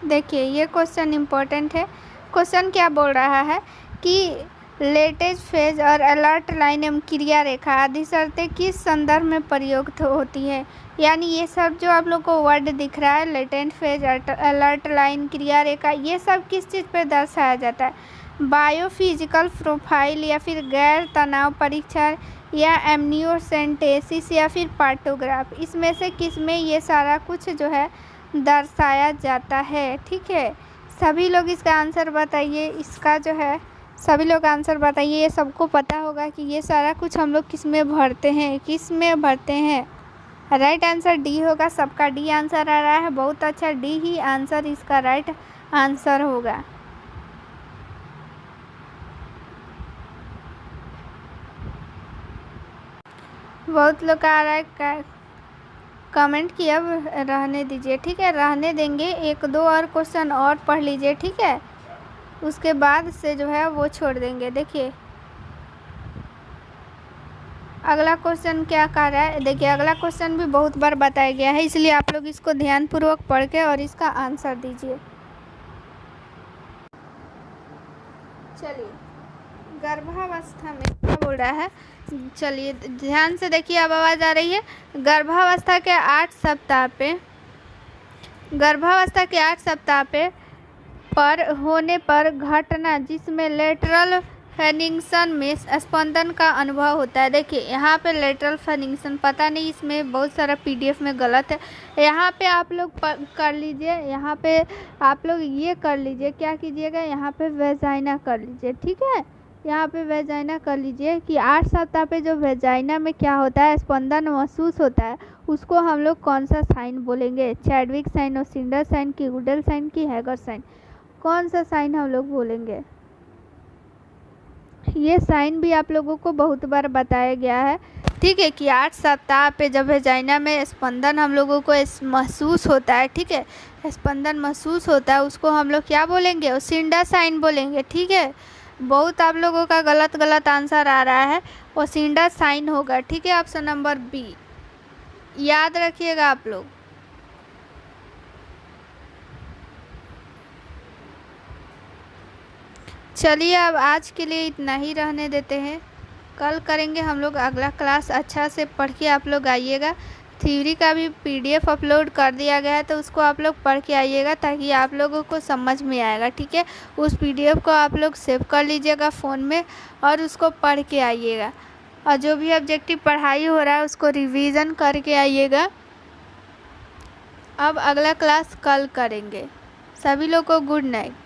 देखिए ये क्वेश्चन इम्पोर्टेंट है। क्वेश्चन क्या बोल रहा है कि लेटेज फेज और अलर्ट लाइन एवं क्रिया रेखा आदि शर्तें किस संदर्भ में प्रयुक्त होती है, यानी ये सब जो आप लोग को वर्ड दिख रहा है, लेटेंट फेज, अलर्ट लाइन, क्रिया रेखा, ये सब किस चीज़ पे दर्शाया जाता है, बायोफिजिकल प्रोफाइल या फिर गैर तनाव परीक्षण या एमनियोसेंटेसिस या फिर पार्टोग्राफ, इसमें से किस में ये सारा कुछ जो है दर्शाया जाता है, ठीक है। सभी लोग इसका आंसर बताइए, इसका जो है सभी लोग आंसर बताइए। ये सबको पता होगा कि ये सारा कुछ हम लोग किस में भरते हैं, किस में भरते हैं। राइट आंसर डी होगा, सबका डी आंसर आ रहा है, बहुत अच्छा, डी ही आंसर इसका राइट आंसर होगा। बहुत लोग का आ रहा है कमेंट की, अब रहने दीजिए, ठीक है, रहने देंगे। एक दो और क्वेश्चन और पढ़ लीजिए, ठीक है, उसके बाद से जो है वो छोड़ देंगे। देखिए अगला क्वेश्चन क्या कर रहा है, देखिए अगला क्वेश्चन भी बहुत बार बताया गया है, इसलिए आप लोग इसको ध्यानपूर्वक पढ़ के और इसका आंसर दीजिए। चलिए, गर्भावस्था में बोल रहा है, चलिए ध्यान से देखिए, अब आवाज़ आ रही है। गर्भावस्था के 8 सप्ताह पे पर होने पर घटना जिसमें लेटरल फेनिक्शन में स्पंदन का अनुभव होता है। देखिए यहाँ पे लेटरल फेनिक्शन, पता नहीं इसमें बहुत सारा पीडीएफ में गलत है। यहाँ पे आप लोग कर लीजिए, यहाँ पे आप लोग ये कर लीजिए, क्या कीजिएगा, यहाँ पे वेजाइना कर लीजिए, ठीक है। यहाँ पे वेजाइना कर लीजिए कि 8 सप्ताह पे जो वेजाइना में क्या होता है, स्पंदन महसूस होता है, उसको हम लोग कौन सा साइन बोलेंगे? चैडविक साइन, ओसिंडर साइन की गुडल साइन की हैगर साइन, कौन सा साइन हम लोग बोलेंगे? ये साइन भी आप लोगों को बहुत बार बताया गया है, ठीक है, कि 8 सप्ताह पे जब वेजाइना में स्पंदन हम लोगों को महसूस होता है, ठीक है, स्पंदन महसूस होता है, उसको हम लोग क्या बोलेंगे? ओसिंडा साइन बोलेंगे, ठीक है। बहुत आप लोगों का गलत आंसर आ रहा है, ओसिंडा साइन होगा, ठीक है, ऑप्शन नंबर बी, याद रखिएगा आप लोग। चलिए अब आज के लिए इतना ही रहने देते हैं, कल करेंगे हम लोग अगला क्लास। अच्छा से पढ़ के आप लोग आइएगा। थ्योरी का भी पीडीएफ अपलोड कर दिया गया है, तो उसको आप लोग पढ़ के आइएगा ताकि आप लोगों को समझ में आएगा, ठीक है। उस पीडीएफ को आप लोग सेव कर लीजिएगा फ़ोन में और उसको पढ़ के आइएगा, और जो भी ऑब्जेक्टिव पढ़ाई हो रहा है उसको रिवीजन करके आइएगा। अब अगला क्लास कल करेंगे। सभी लोग को गुड नाइट।